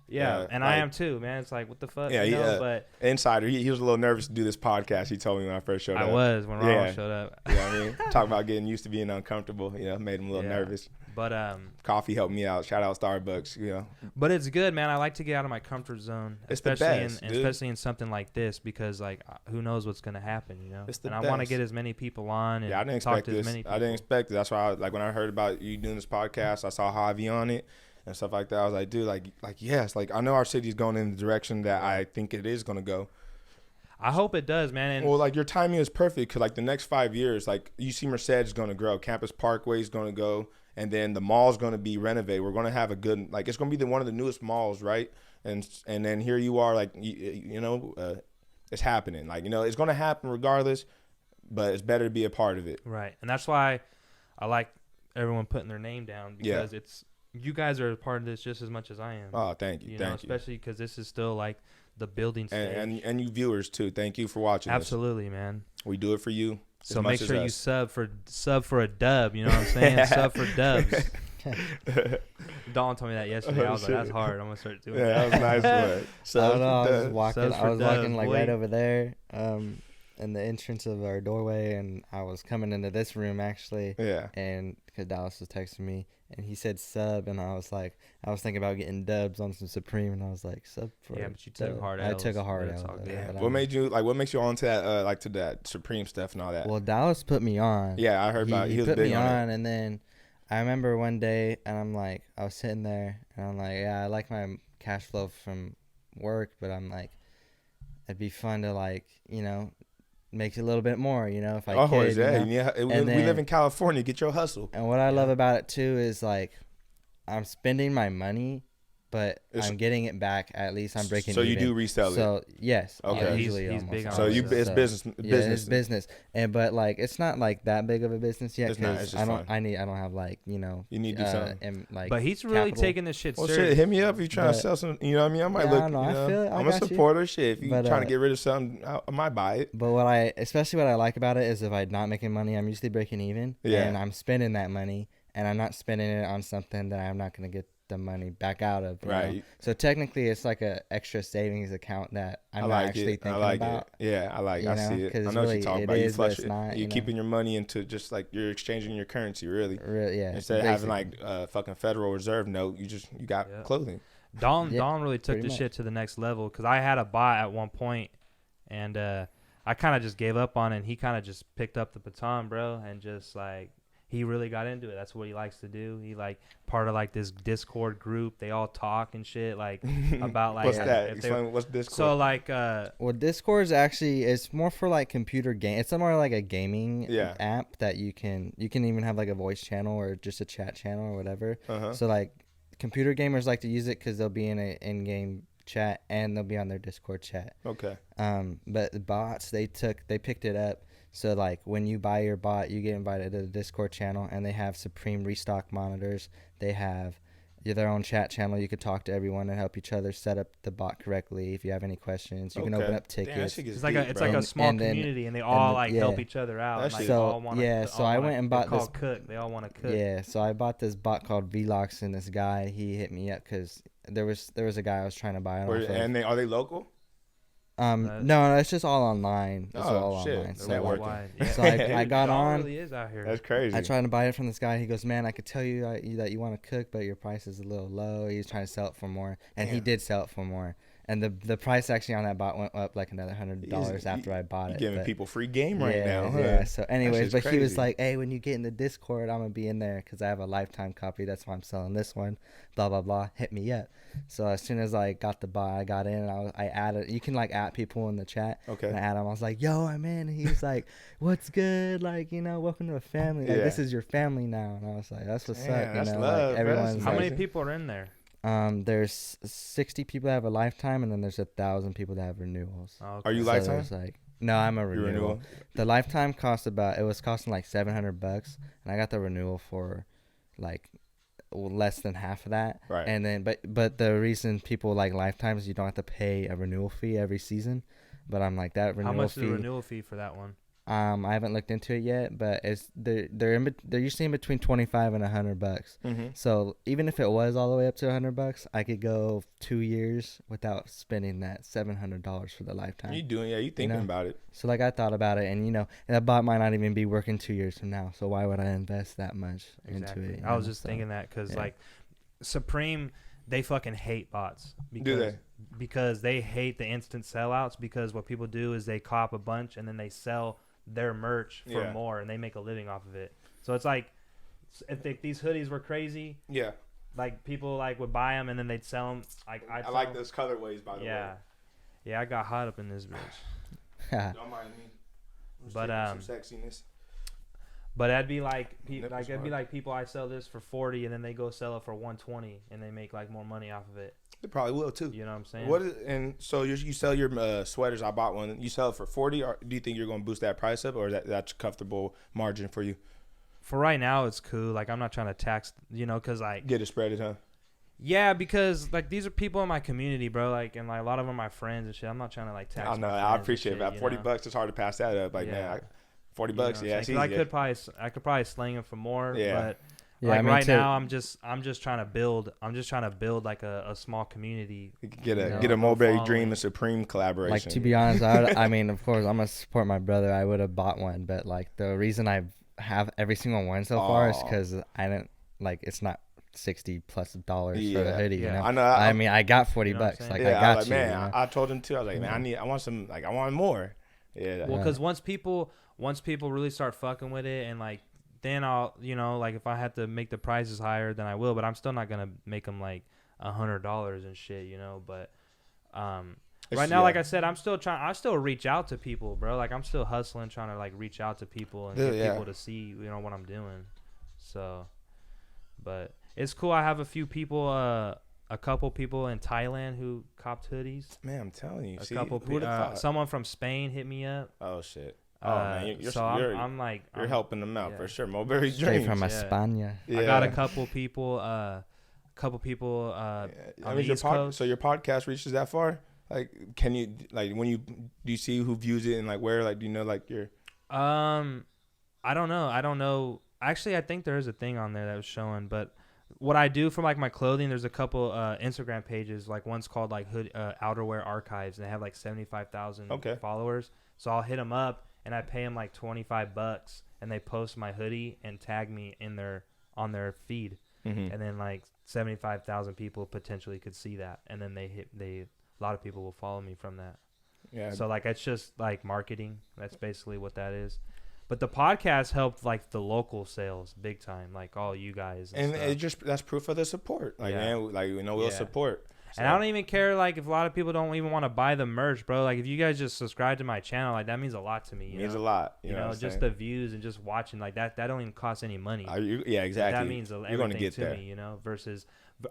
and I am too, man. It's like, what the fuck? But Insider, he was a little nervous to do this podcast. He told me when I first showed up. I was when Ronald showed up. You know what I mean? Talk about getting used to being uncomfortable. Made him a little nervous. But coffee helped me out. Shout out Starbucks. But it's good, man. I like to get out of my comfort zone, especially in something like this, because like who knows what's gonna happen, I want to get as many people on and I didn't talk expect to this. as many people. I didn't expect it. That's why when I heard about you doing this podcast, I saw Javi on it and stuff like that. I was like, dude, like yes, like I know our city's going in the direction that I think it is gonna go. I hope it does, man. And well, like your timing is perfect, because like the next 5 years, like you see Merced is going to grow, Campus Parkway is going to go, and then the mall's going to be renovated. We're going to have a good, like it's going to be one of the newest malls, right? And then here you are, like it's happening. Like it's going to happen regardless, but it's better to be a part of it. Right, and that's why I like everyone putting their name down, because it's you guys are a part of this just as much as I am. Oh, thank you, especially because this is still like the building stage. And you viewers too. Thank you for watching. Absolutely, man. We do it for you. So make sure you sub for a dub. You know what I'm saying? Sub for dubs. Dawn told me that yesterday. I was like, that's hard. I'm gonna start doing that. Yeah, that was nice one. I don't know. I was Dubs. walking. Subs I for was Dubs, walking like boy. right over there, in the entrance of our doorway, and I was coming into this room actually, Yeah. and because Dallas was texting me, and he said sub, and I was thinking about getting dubs on some Supreme, and I was like, sub for. Yeah, but you took dub. hard I L's, took a hard but it's L. all but- good. Yeah. but What I'm- made you like? What makes you on to that to that Supreme stuff and all that? Well, Dallas put me on. Yeah, I heard about. He was put big me on it. on, and then I remember one day, and I'm like, I was sitting there, and I'm like, yeah, I like my cash flow from work, but I'm like, it'd be fun to like, make a little bit more, if I could. Yeah. We live then- in California. Get your hustle. And what I love about it too is like, I'm spending my money, but It's- I'm getting it back. At least I'm breaking So even. you do resell it. So yes, Okay. I Yeah, he's usually big almost on So always. you it's So- business. Yeah, it's business, but like it's not like that big of a business yet It's not, because it's just I don't. fun. I don't have like You need to do something. and like. But he's really capital. taking this shit Well, serious. shit, hit me up if you're trying to But- sell some. You know what I mean? I might Yeah, look. I know, You I know, feel it, I I'm a got you. supporter. Shit, if you're But, trying to get rid of something, I might buy it. But what I like about it is if I'm not making money, I'm usually breaking even. Yeah. And I'm spending that money, and I'm not spending it on something that I'm not gonna get the money back out of. you know? Right. So technically, it's like a extra savings account that I'm I not like actually it. thinking I like about. it. Yeah, I like. You I know, see it. I 'cause know it's what really- you're talking it about. You is, but flush it's it. not, You're you know. keeping your money into just like you're exchanging your currency, really. Really, yeah. Instead of having basically. like fucking Federal Reserve note, you got Yeah. clothing. Dawn Yeah, really took pretty the much. shit to the next level because I had a bot at one point, and I kind of just gave up on it. And he kind of just picked up the baton, bro, and just like he really got into it. That's what he likes to do. He like part of like this Discord group. They all talk and shit like about like What's if that? they- Explain what's Discord. so like Well, Discord's actually it's more for like computer game. It's more like a gaming Yeah. app that you can even have like a voice channel or just a chat channel or whatever. Uh-huh. So like computer gamers like to use it because they'll be in a in-game chat and they'll be on their Discord chat. Okay. But the bots they picked it up. So like when you buy your bot, you get invited to the Discord channel, and they have Supreme restock monitors. They have their own chat channel. You could talk to everyone and help each other set up the bot correctly. If you have any questions, you can Okay. open up Damn, that tickets. shit gets it's like deep, a it's bro. like a small And then- community, and they all like yeah. help each other out. That And, like, shit- So, all wanna, yeah, so I went and bought they're this- called cook. They all want to cook. Yeah, so I bought this bot called Vlox, and this guy he hit me up because there was a guy I was trying to buy it off of. And are they local? No, it's just all online. It's Oh, all shit. online. They're So, networking. like, Worldwide. Yeah. so I got Dawn on. really is out here. That's crazy. I tried to buy it from this guy. He goes, man, I could tell you that you want to cook, but your price is a little low. He's trying to sell it for more, and he Damn. did sell it for more. And the price actually on that bot went up like another $100 after I bought You're it. giving but- people free game right yeah, now. Huh? Yeah. So, anyways, shit's but he was crazy. like, "Hey, when you get in the Discord, I'm gonna be in there because I have a lifetime copy. That's why I'm selling this one. Blah blah blah. Hit me up." So as soon as I got the bot, I got in and I added. You can like add people in the chat. Okay. And I added him. I was like, "Yo, I'm in." And he was like, "What's good? Like, welcome to the family. Like, this Yeah. is your family now." And I was like, "That's what's Damn, up." that's like, love, bro. everyone's How like, many people are in there? There's 60 people that have a lifetime, and then there's 1,000 people that have renewals. Oh, Are you So lifetime? there's, like, no, I'm a Your renewal. renewal? The lifetime it was costing like $700, and I got the renewal for like less than half of that. Right. And then, but the reason people like lifetimes is you don't have to pay a renewal fee every season. But I'm like that renewal How much fee. is the renewal fee for that one? I haven't looked into it yet, but they're usually in between $25 and $100. Mm-hmm. So even if it was all the way up to $100, I could go 2 years without spending that $700 for the lifetime. You doing? Yeah, you thinking know? about it? So like I thought about it, and that bot might not even be working 2 years from now. So why would I invest that much into it? I was just thinking that because yeah. like Supreme, they fucking hate bots. Do they? Because they hate the instant sellouts. Because what people do is they cop a bunch and then they sell their merch for Yeah. more, and they make a living off of it. So it's like if these hoodies were crazy, Yeah. like people like would buy them and then they'd sell them. Like I like those colorways, by the Yeah, way. yeah, I got hot up in this bitch. Don't mind me. I'm But, taking some sexiness. But that'd be like Nipples it'd be hard. like people I sell this for 40 and then they go sell it for 120 and they make like more money off of it. They probably will too. You know what I'm saying? What is, and so you sell your sweaters. I bought one. You sell it for 40, or do you think you're going to boost that price up, or that's a comfortable margin for you? For right now, it's cool. Like I'm not trying to tax, because like Get it spreaded, huh? yeah, because like these are people in my community, bro. Like and like a lot of them are my friends and shit. I'm not trying to like tax. I know. my I friends and appreciate shit, that. you $40, know? it's hard to pass that up. Like Yeah. man, $40, You know what I'm yeah, it's saying? 'Cause easy. I could probably slang it for more, Yeah. Yeah, like I mean, right now, I'm just trying to build. I'm just trying to build like a small community. You could get a No, get a Mulberry following. Dream and Supreme collaboration. Like, to be honest, I mean, of course, I'm gonna support my brother. I would have bought one, but like the reason I have every single one so far is because I didn't like it's not $60+ for the hoodie. Yeah. You know, I know. I mean, I got $40. You know what I'm saying? Like, Yeah, I got like, you. man, you know? I told him too. I was like, man, I want some. Like, I want more. Yeah. Well, because once people really start fucking with it, and like then I'll like if I have to make the prices higher, then I will. But I'm still not gonna make them like $100 and shit, But right now, like I said, I'm still trying. I still reach out to people, bro. Like I'm still hustling, trying to like reach out to people and get people to see what I'm doing. So, but it's cool. I have a few people, a couple people in Thailand who copped hoodies. Man, I'm telling you. Someone from Spain hit me up. Oh shit. Oh man, I'm like you're helping them out for sure. Mulberry Straight Dreams. from España. Yeah. I got a couple people. On the East Coast. So your podcast reaches that far? Like, can you do you see who views it and like where? Like, do you know like your? I don't know. Actually, I think there is a thing on there that was showing, but what I do for like my clothing, there's a couple Instagram pages. Like one's called like Outerwear Archives, and they have like 75,000 followers. So I'll hit them up and I pay them like $25, and they post my hoodie and tag me on their feed, and then like 75,000 people potentially could see that, and then a lot of people will follow me from that. Yeah. So like it's just like marketing. That's basically what that is. But the podcast helped like the local sales big time, like all you guys. And it that's proof of the support. Like, man, like we'll support. So. And I don't even care like if a lot of people don't even want to buy the merch, bro. Like if you guys just subscribe to my channel, like that means a lot to me. It means a lot. You know, just the views and just watching like that don't even cost any money. Yeah, exactly. That means everything gonna get to there. me, versus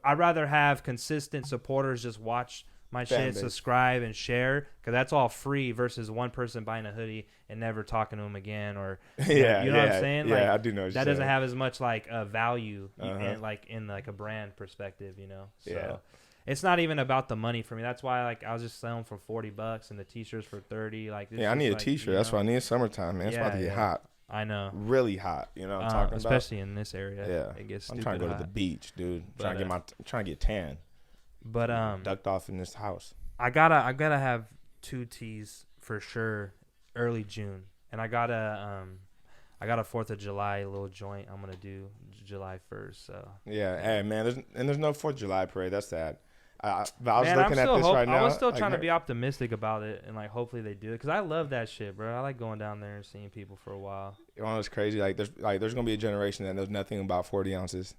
I'd rather have consistent supporters just watch my shit, subscribe and share, because that's all free versus one person buying a hoodie and never talking to them again, or you know what I'm saying? Yeah, like, I do know what that doesn't have as much like value in like a brand perspective, So it's not even about the money for me. That's why like I was just selling for $40 and the t-shirts for 30. Like I need a t-shirt. That's why I need summertime, man. It's about to get hot. I know. Really hot. You know what I'm talking about? Especially in this area. Yeah. It gets I'm trying to go to the beach, dude. But, trying to get tan. But ducked off in this house. I gotta have 2 tees for sure early June. And I got a 4th of July little joint I'm gonna do July 1st. So yeah, hey man, there's no 4th of July parade. That's sad. I was looking at this right now. I was still trying to be optimistic about it, and like hopefully they do it, because I love that shit, bro. I like going down there and seeing people for a while. You know what's crazy? There's gonna be a generation that knows nothing about 40 ounces,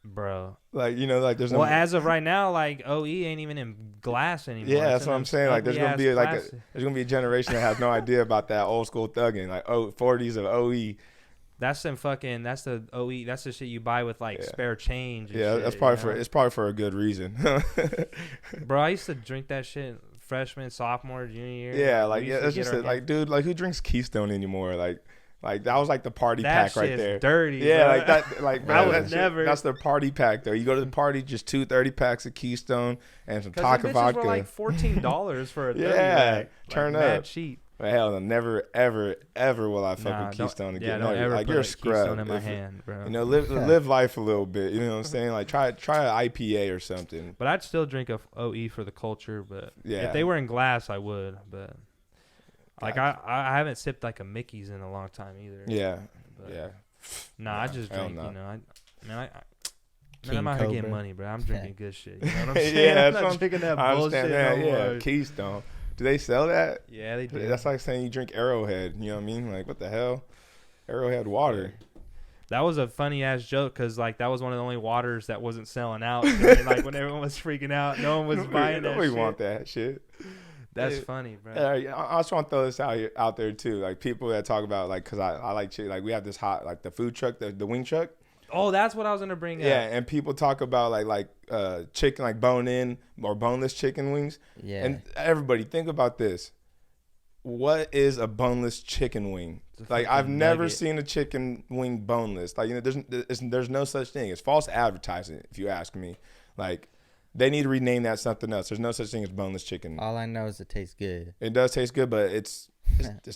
bro. There's as of right now, like OE ain't even in glass anymore. Yeah, that's what I'm saying. Like there's gonna be there's gonna be a generation that has no idea about that old school thugging, like 40s of OE. That's the OE. That's the shit you buy with like spare change. And shit, that's probably it's probably for a good reason. Bro, I used to drink that shit freshman, sophomore, junior year. Yeah, that's just like, dude, like who drinks Keystone anymore? Like that was like the party pack right there. Dirty. Yeah, bro. like that. Like I would never. That's the party pack though. You go to the party, just 2 30-packs of Keystone and some Taka vodka. Were like $14 for a 30 pack. Turn up. Mad cheap. But hell no, never, ever will I fuck with Keystone again. Yeah, don't ever like put you're a Keystone in my hand, bro. Live life a little bit. You know what I'm saying? Like try an IPA or something. But I'd still drink a OE for the culture. But yeah, if they were in glass, I would. But like I haven't sipped like a Mickey's in a long time either. Yeah, but yeah. Nah, I just drink. No. I'm out here getting money, bro. I'm drinking good shit. You know what I'm saying? Yeah, I'm not drinking that bullshit. Yeah, Keystone. Do they sell that? Yeah, they do. That's like saying you drink Arrowhead. You know what I mean? Like, what the hell? Arrowhead water. That was a funny ass joke, because like that was one of the only waters that wasn't selling out. Like when everyone was freaking out, no one was buying that shit. Nobody want that shit. That's funny, bro. I just want to throw this out there too. Like people that talk about like, cause I like chicken. Like we have this hot like the food truck, the wing truck. Oh, that's what I was gonna bring up. Yeah, and people talk about like chicken, like bone in or boneless chicken wings. Yeah. And everybody think about this. What is a boneless chicken wing? Like I've never seen a chicken wing boneless. Like there's no such thing. It's false advertising, if you ask me. Like They need to rename that something else. There's no such thing as boneless chicken. All I know is it tastes good. It does taste good, but it's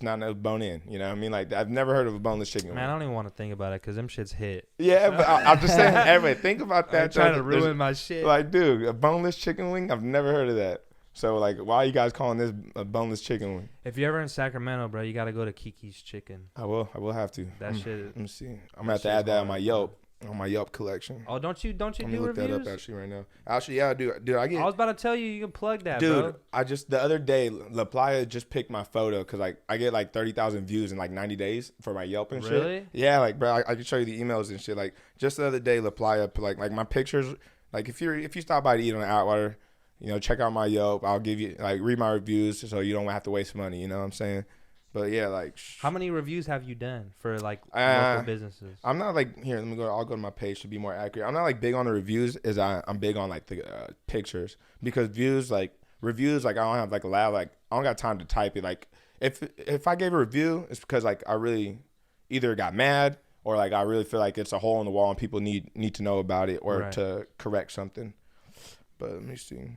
not no bone in. You know what I mean? Like, I've never heard of a boneless chicken. Man, I don't even want to think about it because them shits hit. Yeah, but I'm just saying, everybody, think about that. I'm trying to ruin my shit. Like, dude, a boneless chicken wing? I've never heard of that. So, like, why are you guys calling this a boneless chicken wing? If you're ever in Sacramento, bro, you got to go to Kiki's Chicken. I will have to. That shit. Let me see. I'm going to have to add that on my Yelp. On my Yelp collection. Oh, don't you Let do me look reviews? that up actually right now. Actually, yeah, dude. I was about to tell you can plug that, dude, bro. I just the other day La Playa just picked my photo because like I get like 30,000 views in like 90 days for my Yelp and shit. Really? Yeah, like bro, I can show you the emails and shit. Like just the other day, La Playa like my pictures. Like if you stop by to eat on Atwater, you know, check out my Yelp. I'll give you like read my reviews so you don't have to waste money. You know what I'm saying? But yeah, like how many reviews have you done for like local businesses? I'm not like here. Let me go. I'll go to my page to be more accurate. I'm not like big on the reviews. I'm big on like the pictures because reviews like I don't have like a lot. Like I don't got time to type it. Like if I gave a review, it's because like I really either got mad or like I really feel like it's a hole in the wall and people need to know about it or to correct something. But let me see.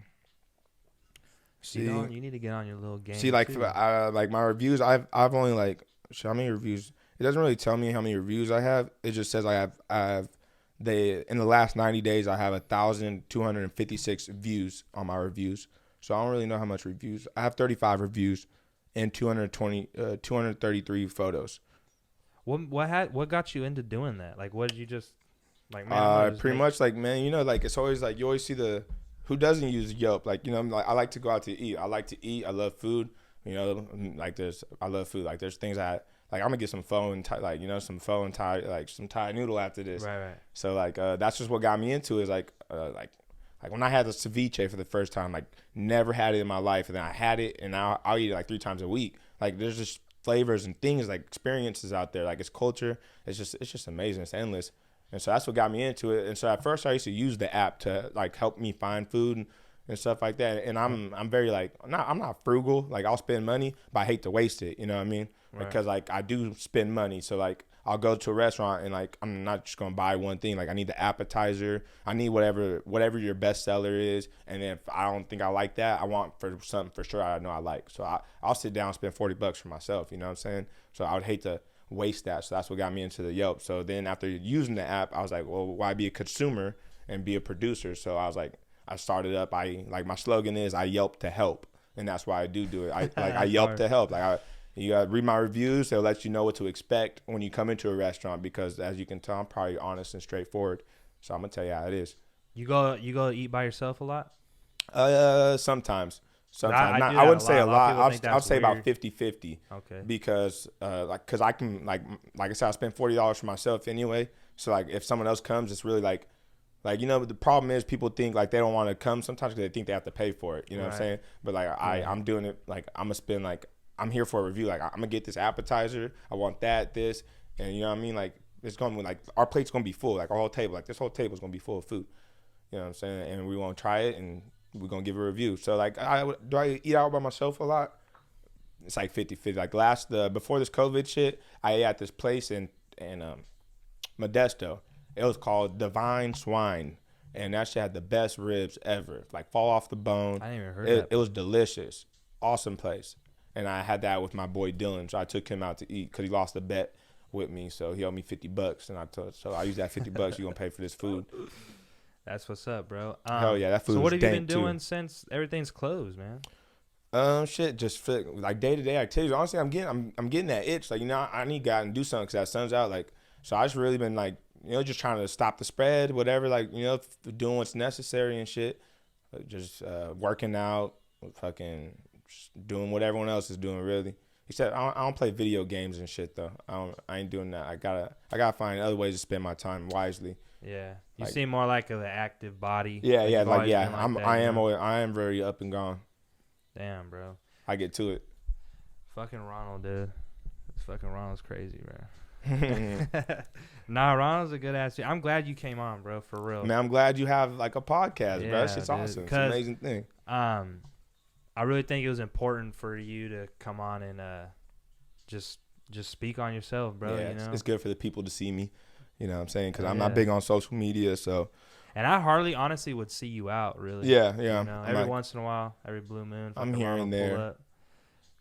You need to get on your little game. See, like, like my reviews, I've only like how many reviews? It doesn't really tell me how many reviews I have. It just says I have in the last 90 days I have 1,256 views on my reviews. So I don't really know how much reviews. I have 35 reviews and 233 photos. What got you into doing that? Like, what did you just like? Man, pretty much like, man, you know, like it's always like you always see who doesn't use Yelp? Like, you know, like I like to go out to eat. I like to eat. I love food. You know, like I love food. Like there's things like I'm gonna get some pho and like, you know, some pho and Thai, like some Thai noodle after this. Right. So like that's just what got me into it is like when I had the ceviche for the first time, like never had it in my life, and then I had it, and now I'll eat it like 3 times a week. Like there's just flavors and things like experiences out there. Like it's culture. It's just amazing. It's endless. And so that's what got me into it. And so at first I used to use the app to like help me find food and stuff like that. And I'm very like I'm not frugal. Like I'll spend money, but I hate to waste it. You know what I mean? Right. Because like I do spend money. So like I'll go to a restaurant and like I'm not just gonna buy one thing. Like I need the appetizer. I need whatever your best seller is. And then if I don't think I like that, I want for something for sure I know I like. So I'll sit down and spend $40 for myself. You know what I'm saying? So I would hate to waste that. So that's what got me into the Yelp. So then after using the app, I was like, well, why be a consumer and be a producer? So I was like, I started up. My slogan is I Yelp to help, and that's why I do it. I Yelp to help. Like you gotta read my reviews. They'll let you know what to expect when you come into a restaurant because as you can tell, I'm probably honest and straightforward. So I'm gonna tell you how it is. You go eat by yourself a lot? Sometimes. I wouldn't say a lot. I'll say weird. about 50-50. Okay. Because cause I can like I said, I spend $40 for myself anyway. So like if someone else comes, it's really like you know, the problem is people think like they don't want to come sometimes because they think they have to pay for it. You know what I'm saying? But like I'm doing it like I'm gonna spend like I'm here for a review. Like I'm gonna get this appetizer. I want this, and you know what I mean. Like it's gonna be like our plate's gonna be full. Like our whole table. Like this whole table is gonna be full of food. You know what I'm saying? And we want to try it and we're going to give a review. So, like, do I eat out by myself a lot? It's like 50-50. Like, before this COVID shit, I ate at this place in Modesto. It was called Divine Swine. And that shit had the best ribs ever. Like, fall off the bone. I didn't even heard that. It was delicious. Awesome place. And I had that with my boy Dylan. So, I took him out to eat because he lost a bet with me. So, he owed me $50. And I used that $50. You're going to pay for this food. That's what's up, bro. Hell yeah, that food. So what have you been doing too. since everything's closed, man? Shit, just feel, like day-to-day activities. Honestly, I'm getting that itch. Like, you know, I need to go out and do something because that sun's out. Like, so I just really been like, you know, just trying to stop the spread, whatever. Like, you know, doing what's necessary and shit. Just working out, fucking just doing what everyone else is doing, really. Except I don't play video games and shit though. I ain't doing that. I gotta find other ways to spend my time wisely. Yeah, you seem more like an active body. Yeah, like I am very up and gone. Damn, bro. I get to it. Fucking Ronald, dude. Fucking Ronald's crazy, bro. Nah, Ronald's a good ass dude. I'm glad you came on, bro. For real. Man, I'm glad you have like a podcast, bro. That shit's dude, awesome. It's an amazing thing. I really think it was important for you to come on and just speak on yourself, bro. Yeah, you know? It's good for the people to see me. You know what I'm saying? Because I'm not big on social media, so And I hardly, honestly, would see you out, really. Yeah. You know, every once in a while, every blue moon. I'm here and there.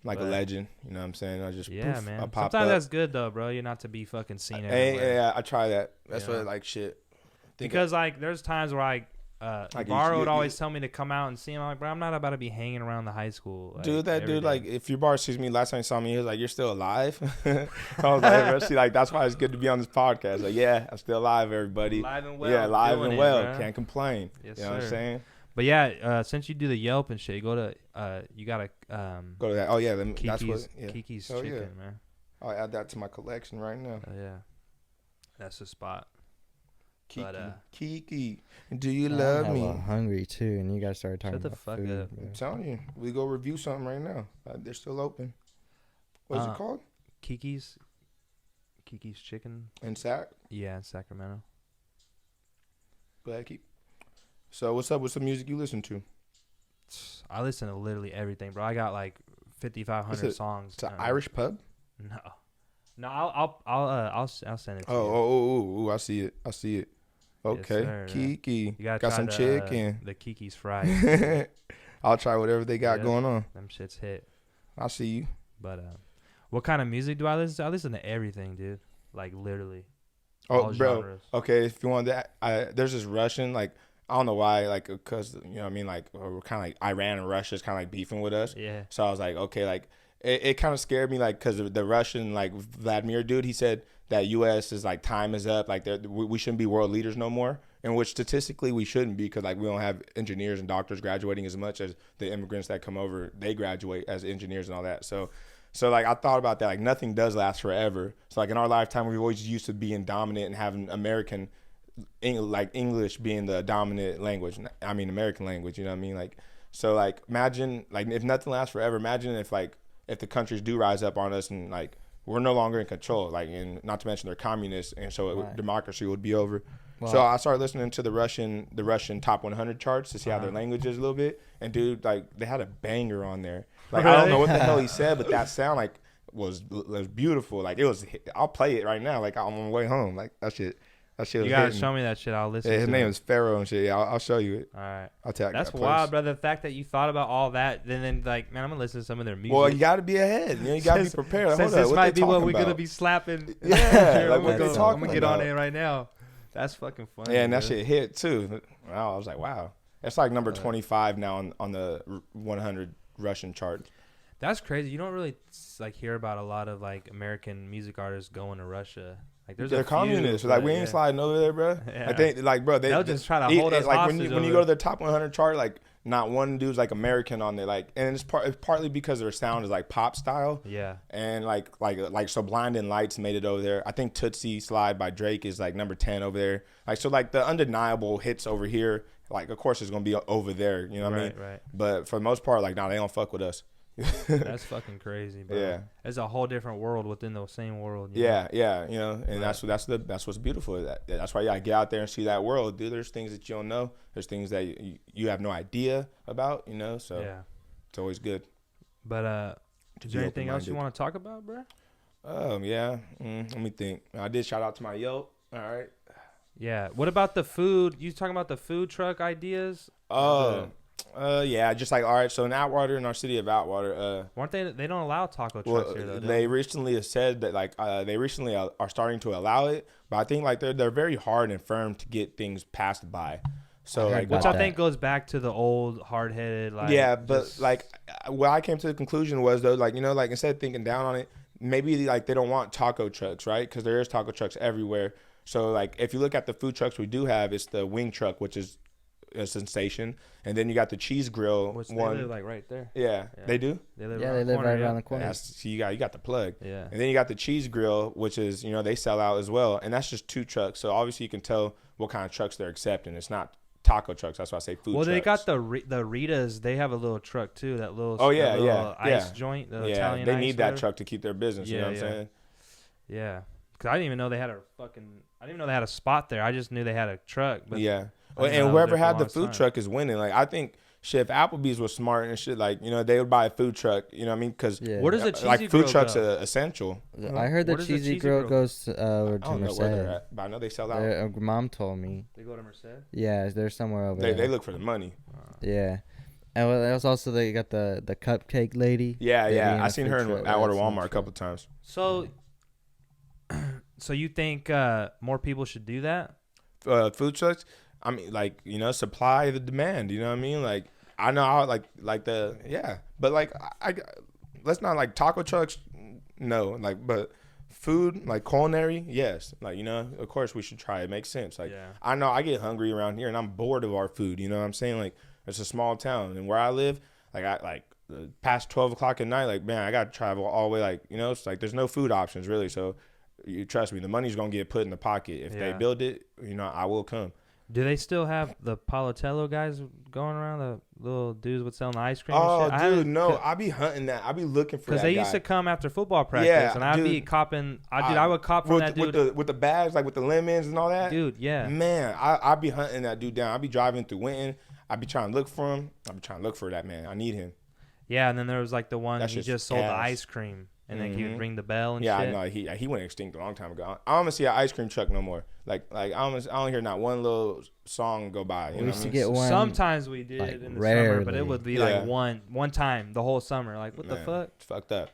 Like But, a legend, you know what I'm saying? I just poof, man. I pop Sometimes up. that's good though, bro. You're not to be fucking seen everywhere. Yeah, I try that. That's what like shit. Because like there's times where Barra would always tell me to come out and see him. I'm like, bro, I'm not about to be hanging around the high school. Like, dude, like, if your bar sees me, last time he saw me, he was like, "You're still alive?" I was like, bro, see, like, that's why it's good to be on this podcast. Like, yeah, I'm still alive, everybody. Alive and well. Yeah, alive and well. Bro. Can't complain. Yes, you know what I'm saying? But yeah, since you do the Yelp and shit, go to you gotta go to that. Oh yeah, that's what Kiki's Chicken, man. I'll add that to my collection right now. Yeah, that's the spot. Kiki, do you love me? I'm hungry too, and you guys started talking about food. Shut the fuck up. I'm telling you, we go review something right now. They're still open. What's it called? Kiki's Chicken. In Sac? Yeah, in Sacramento. Go ahead, keep. So what's up with some music you listen to? I listen to literally everything, bro. I got like 5,500 songs. It's an Irish pub? No, I'll send it to you. Oh, I see it. Okay, yes, sir, Kiki. You got some chicken. The Kiki's fries. I'll try whatever they got going on. Them shits hit. I see you. But what kind of music do I listen to? I listen to everything, dude. Like literally. Oh, bro. Genres. Okay, if you want that, there's this Russian, like, I don't know why, like, because, you know what I mean, like, we're kind of like, Iran and Russia is kind of like beefing with us. Yeah. So I was like, okay, like, it kind of scared me, like, because the Russian, like, Vladimir dude, he said that U.S. is, like, time is up, like, we shouldn't be world leaders no more, in which statistically we shouldn't be, because, like, we don't have engineers and doctors graduating as much as the immigrants that come over, they graduate as engineers and all that. So like, I thought about that, like, nothing does last forever. So, like, in our lifetime, we've always used to being dominant and having American, like, English being the dominant language. I mean, American language, you know what I mean? Like, so, like, imagine, like, if nothing lasts forever, imagine if the countries do rise up on us and, like, we're no longer in control, like, and not to mention they're communists, and so democracy would be over. Wow. So I started listening to the Russian top 100 charts to see how their language is a little bit. And, dude, like, they had a banger on there. Like, I don't know what the hell he said, but that sound, like, was beautiful. Like, I'll play it right now, like, on my way home. Like, that shit was You gotta hitting. show me that shit. I'll listen to his name is Pharaoh and shit. Yeah, I'll show you it. All right. I'll tag That's that wild, brother. The fact that you thought about all that, then like, man, I'm gonna listen to some of their music. Well, you gotta be ahead. You gotta be prepared. Since this might be what we're gonna be slapping. Yeah, like what they talking about. I'm gonna get on it right now. That's fucking funny. Yeah, and that shit hit too. Wow, I was like, wow. It's like number 25 now on the 100 Russian chart. That's crazy. You don't really like hear about a lot of like American music artists going to Russia. Like, they're communists. Like, we ain't sliding over there, bro. Yeah. Like, bro, they'll just try to hold us like hostage. when you go to the top 100 chart, like, not one dude's like American on there. Like, and it's partly because their sound is like pop style. Yeah. And like so Blinding Lights made it over there. I think Tootsie Slide by Drake is like number 10 over there. Like, so like the undeniable hits over here, like, of course it's gonna be over there. You know what I mean? Right. But for the most part, like, they don't fuck with us. That's fucking crazy, bro. Yeah, it's a whole different world within the same world. Yeah, you know, and that's what's beautiful. That's why you gotta get out there and see that world, dude. There's things that you don't know. There's things that you have no idea about, you know. So yeah, it's always good. But is there anything else you want to talk about, bro? Yeah. Let me think. I did shout out to my Yelp. All right. Yeah. What about the food? You talking about the food truck ideas? Yeah, just like, all right, so in Atwater, in our city of Atwater, weren't they don't allow taco trucks here though? They recently have said that, like, they recently are starting to allow it, but I think, like, they're very hard and firm to get things passed by. So, like, which I think goes back to the old hard-headed, like, yeah, but like what I came to the conclusion was, though, like, you know, like, instead of thinking down on it, maybe like they don't want taco trucks, right? Because there is taco trucks everywhere. So, like, if you look at the food trucks we do have, it's the wing truck, which is a sensation, and then you got the cheese grill. Which one. They live like right there. Yeah. They do. They live right around the corner. Yeah, so you got the plug. Yeah. And then you got the cheese grill, which is, you know, they sell out as well, and that's just 2 trucks. So obviously you can tell what kind of trucks they're accepting. It's not taco trucks. That's why I say food. Well, trucks. they got the Ritas. They have a little truck too. That little ice joint. The Italian they ice need that truck to keep their business. Yeah, you know what I'm saying? Yeah. Because I didn't even know they had I didn't even know they had a spot there. I just knew they had a truck. But yeah. And whoever had the food truck is winning. Like, I think shit, if Applebee's was smart and shit, like, they would buy a food truck, you know what I mean? Because Where does a cheesy like food grill trucks go? are essential. I heard the Where does the cheesy cheesy grill grill- goes to I don't know where they're Merced. at, but I know they sell out. Mom told me. They go to Merced. Yeah, they're somewhere over They there. look for the money. Yeah. And there was also they got the cupcake lady. Yeah, Lady in I a seen food her in truck. Atwater That Walmart sounds a couple times. So you think more people should do that? Food trucks, I mean, like, supply the demand, you know what I mean? Like, I know how, like but like, I let's not, like, taco trucks, no, like, but food, like culinary, yes, like, of course we should try it. Makes sense. Like, Yeah. I know I get hungry around here and I'm bored of our food, you know what I'm saying? Like, it's a small town, and where I live, like past 12 o'clock at night, like, man, I got to travel all the way, like, it's like there's no food options really, so you trust me, the money's gonna get put in the pocket. If they build it, I will come. Do they still have the Palatello guys going around, the little dudes with selling ice cream Oh, and shit? dude, no, I be hunting that. I be looking for that Because they guy. used to come after football practice, Yeah, and I'd be dude. copping. I would cop from that dude. with the bags, like with the lemons and all that. Dude, yeah. Man, I be hunting that dude down. I be driving through Winton. I be trying to look for him. I be trying to look for that man. I need him. Yeah, and then there was like the one That's he just just sold the gas. ice cream, and then he would Mhm. ring the bell and Yeah, shit. I know. He went extinct a long time ago. I don't see an ice cream truck no more. Like I don't hear not one little song go by. You We know used what to I mean? get one. Sometimes we did like, in the summer, but it rarely. would be Yeah. like one time the whole summer. Like, what the Man, fuck? It's fucked up.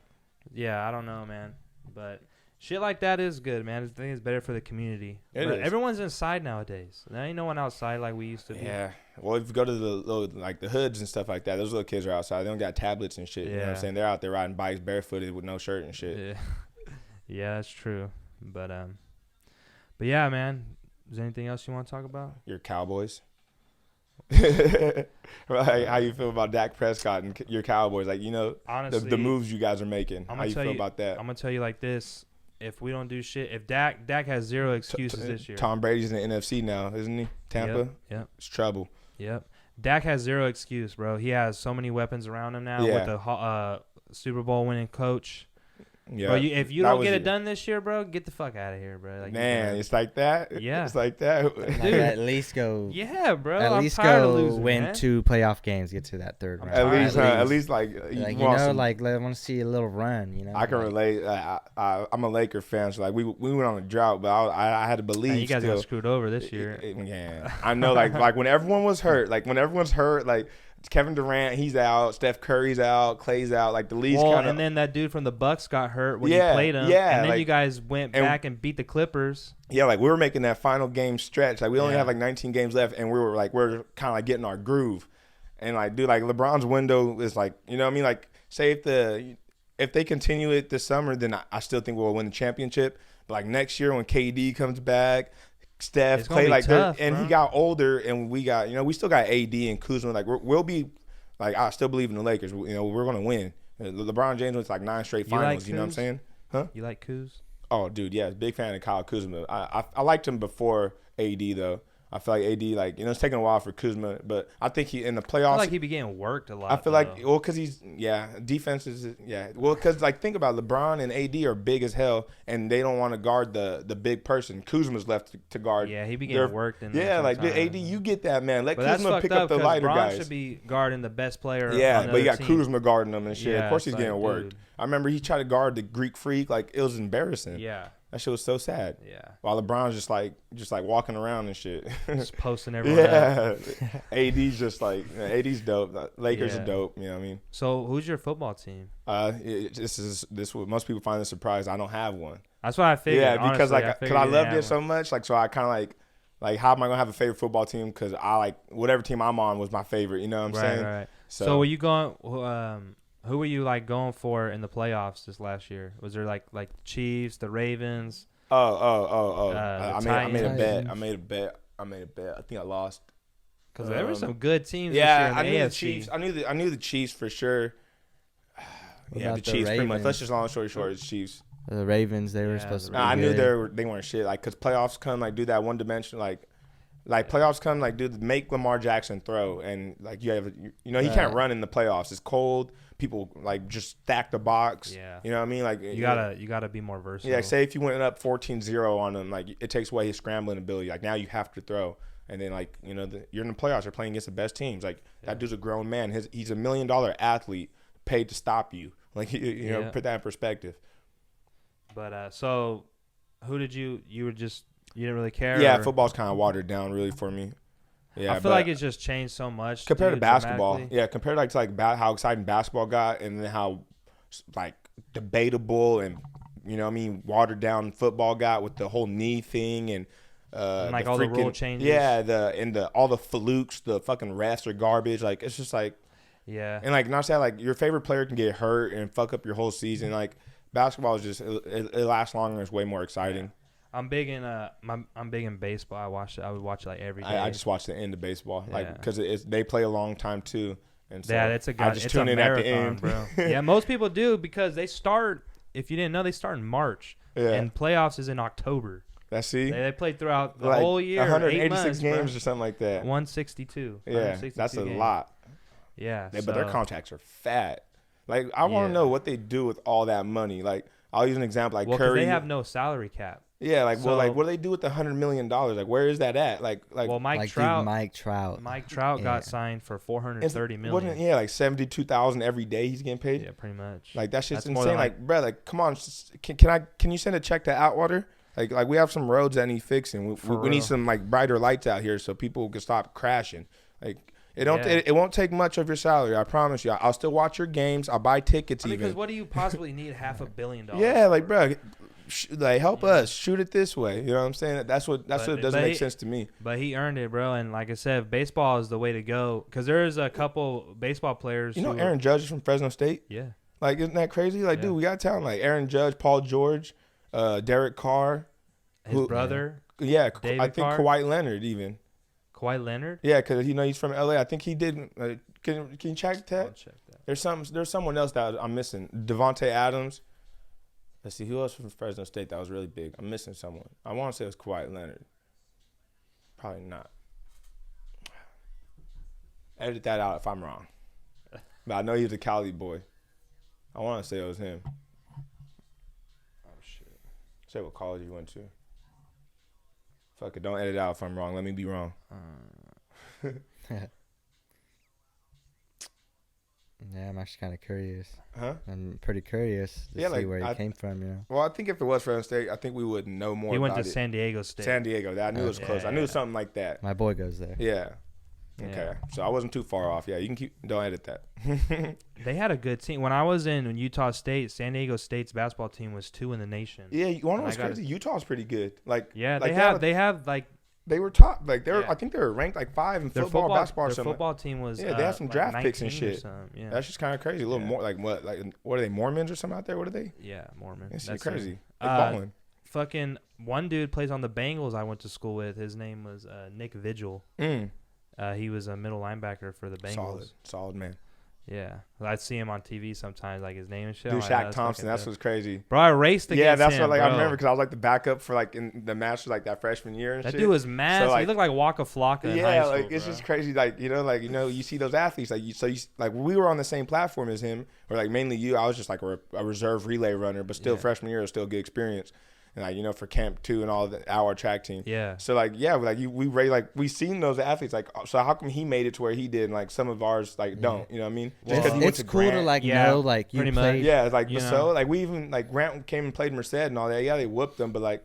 Yeah, I don't know, man. But shit like that is good, man. I think it's better for the community. It But is. everyone's inside nowadays. There ain't no one outside like we used to be. Yeah. Well, if you go to the little, like the hoods and stuff like that, those little kids are outside. They don't got tablets and shit. You know what I'm Yeah. saying? They're out there riding bikes barefooted with no shirt and shit. Yeah, yeah, that's true. But yeah, man. Is there anything else you want to talk about? Your Cowboys. Right? How you feel about Dak Prescott and your Cowboys? Like, Honestly, the moves you guys are making. I'm How gonna you tell feel you- about that? I'm gonna tell you like this: if we don't do shit, if Dak has zero excuses this year. Tom Brady's in the NFC now, isn't he? Tampa. Yep. It's trouble. Yep. Dak has zero excuse, bro. He has so many weapons around him now Yeah. with the Super Bowl winning coach. Yeah. Bro, if you That don't was get it. it done this year, bro, get the fuck out of here, bro. Like, Man, it's like that. Yeah. It's like that. Like, Dude. at least go. yeah, bro. At I'm least tired of go losing, win man. 2 playoff games, get to that third round. At least like Like, want some- like I want to see a little run. I can relate. I'm a Laker fan, so like we went on a drought, but I had to believe. Man, you guys still. got screwed over this year. Yeah, I know. Like when everyone was hurt, like Kevin Durant, he's out. Steph Curry's out. Clay's out. Like the league's Well, kind of. and then that dude from the Bucks got hurt when Yeah, you played him. yeah, And then like- you guys went and- back and beat the Clippers. Yeah, like we were making that final game stretch. Like we only Yeah. have like 19 games left, and we're kind of like getting our groove. And like, dude, like LeBron's window is like, you know what I mean? Like, say if they continue it this summer, then I still think we'll win the championship. But like next year when KD comes back, Steph, It's gonna Clay, be like they're- tough, and bro. he got older, and we got we still got AD and Kuzma. Like we'll be like I still believe in the Lakers. We're gonna win. LeBron James went to like 9 straight You like finals. You know what I'm Kuz? saying? You like Kuz? Oh, dude, yeah, big fan of Kyle Kuzma. I liked him before AD though. I feel like AD, like it's taking a while for Kuzma, but I think he in the I feel playoffs. like he be getting worked a lot. I feel like though. because he's defenses because like think about it, LeBron and AD are big as hell, and they don't want to guard the big person. Kuzma's left to guard. Yeah, he be their- getting worked in there Yeah, like sometimes. AD, you get that, man. Let But that's Kuzma fucked pick up up the because lighter Bron guys. should be guarding the best player. Yeah, on the but you other got team. Kuzma guarding them and shit. Yeah, Of course he's it's like, getting worked. dude. I remember he tried to guard the Greek Freak. Like it was embarrassing. Yeah, That shit was so sad. yeah. While LeBron's just like walking around and shit. Just posting everyone up. Yeah. AD's just like AD's dope. Lakers Yeah. are dope. You know what I mean? So who's your football team? This what most people find this surprise. I don't have one. That's what I figured. Yeah, because honestly. like figured I you loved didn't it so have one. much. Like so I kind of like how am I gonna have a favorite football team? Because I like whatever team I'm on was my favorite. You know what I'm saying? Right. So were you going? Who were you like going for in the playoffs this last year? Was there like Chiefs, the Ravens? Oh. The I made a bet. Titans. I made a bet. I think I lost. Because there were some good teams Yeah, this I year in knew the the AFC. Chiefs. I knew the Chiefs for sure. What Yeah, about the the Chiefs pretty much. Ravens? Let's just long story short, it's Chiefs. The Ravens, they were Yeah, supposed to the be I knew good. they weren't shit. Like, cause playoffs come, like do that one dimension, like playoffs come, like dude, make Lamar Jackson throw, and like you have, he can't Right. run in the playoffs. It's cold. People like just stack the box. Yeah. You know what I mean? Like You gotta be more versatile. Yeah, like, say if you went up 14-0 on him, like it takes away his scrambling ability. Like now you have to throw. And then like you're in the playoffs. You're playing against the best teams. Like that dude's a grown man. He's $1 million athlete paid to stop you. Like you know, put that in perspective. But so who did you didn't really care? Yeah, football's kind of watered down really for me. Yeah, I feel like it's just changed so much compared to basketball. Yeah, compared to how exciting basketball got, and then how like debatable and watered down football got with the whole knee thing and like all the rule changes. Yeah, all the flukes, the fucking refs are garbage. Like it's just like and like not saying like your favorite player can get hurt and fuck up your whole season. Like basketball is just it lasts longer. It's way more exciting. Yeah. I'm big in baseball. I would watch it like every day. I just watch the end of baseball, like because they play a long time too, and so it's a marathon, bro. Yeah, most people do because they start. If you didn't know, they start in March, and playoffs is in October. They play throughout the whole year. 186 games or something like that. 162. Yeah, that's a lot. Yeah, but their contracts are fat. Like I want to know what they do with all that money. Like I'll use an example, like Curry. They have no salary cap. Yeah, like what do they do with the $100 million? Like where is that at? Like Mike Trout got signed for $430 million. Like 72,000 every day he's getting paid. Yeah, pretty much. Like that's just insane. Like bro, like come on, can you send a check to Atwater? Like we have some roads that need fixing. We need some like brighter lights out here so people can stop crashing. Like it won't take much of your salary. I promise you. I'll still watch your games. I'll buy tickets even. Because what do you possibly need $500 million? Yeah, like bro. Like help us shoot it this way. You know what I'm saying? That's what doesn't make sense to me. But he earned it, bro. And like I said, baseball is the way to go. Because there's a couple baseball players. Aaron Judge is from Fresno State. Yeah. Like isn't that crazy? Like dude, we got talent like Aaron Judge, Paul George, Derek Carr, his brother. Yeah, David I think Carr? Kawhi Leonard even. Kawhi Leonard. Yeah, because he's from LA. I think he did. Can you check that? I'll check that. There's someone else that I'm missing. Devontae Adams. Let's see, who else from Fresno State that was really big? I'm missing someone. I want to say it was Kawhi Leonard. Probably not. Edit that out if I'm wrong. But I know he was a Cali boy. I want to say it was him. Oh, shit. Say what college you went to. Fuck it, don't edit out if I'm wrong. Let me be wrong. Yeah, I'm actually kind of curious. Huh? I'm pretty curious to see where he came from, Well, I think if it was Fresno State, I think we would know more about it. He went to San Diego State. San Diego. I knew it was close. I knew something like that. My boy goes there. Yeah. Okay. So I wasn't too far off. Yeah, you can don't edit that. They had a good team. When I was in Utah State, San Diego State's basketball team was 2 in the nation. Yeah, you want to know what's crazy? Utah's pretty good. They were top. Like I think they were ranked like 5 in football, basketball, or their something. Football team was. Yeah, they had some draft picks and shit. Yeah. That's just kind of crazy. A little more like what? Like what are they? Mormons or something out there? What are they? Yeah, Mormon. That's crazy. They're balling. Fucking one dude plays on the Bengals. I went to school with. His name was Nick Vigil. He was a middle linebacker for the Bengals. Solid man. Yeah, I'd see him on TV sometimes, like his name and shit. Dude, Shaq Thompson, that's what's crazy. Bro, I raced against him. Yeah, that's him, what bro. I remember because I was like the backup for like in the Masters like that freshman year and that shit. Dude was massive. So, he looked like Waka Flocka in high school, like it's just crazy. Like you see those athletes like we were on the same platform as him, or like mainly you. I was just like a reserve relay runner, but still freshman year was still good experience. And like for camp 2 and all our track team. Yeah. So we seen those athletes so how come he made it to where he did and like some of ours like don't, you know what I mean? Just because it's cool Grant. To like know like you played. Yeah, it's like so like we even like Grant came and played Merced and all that. Yeah, they whooped them, but like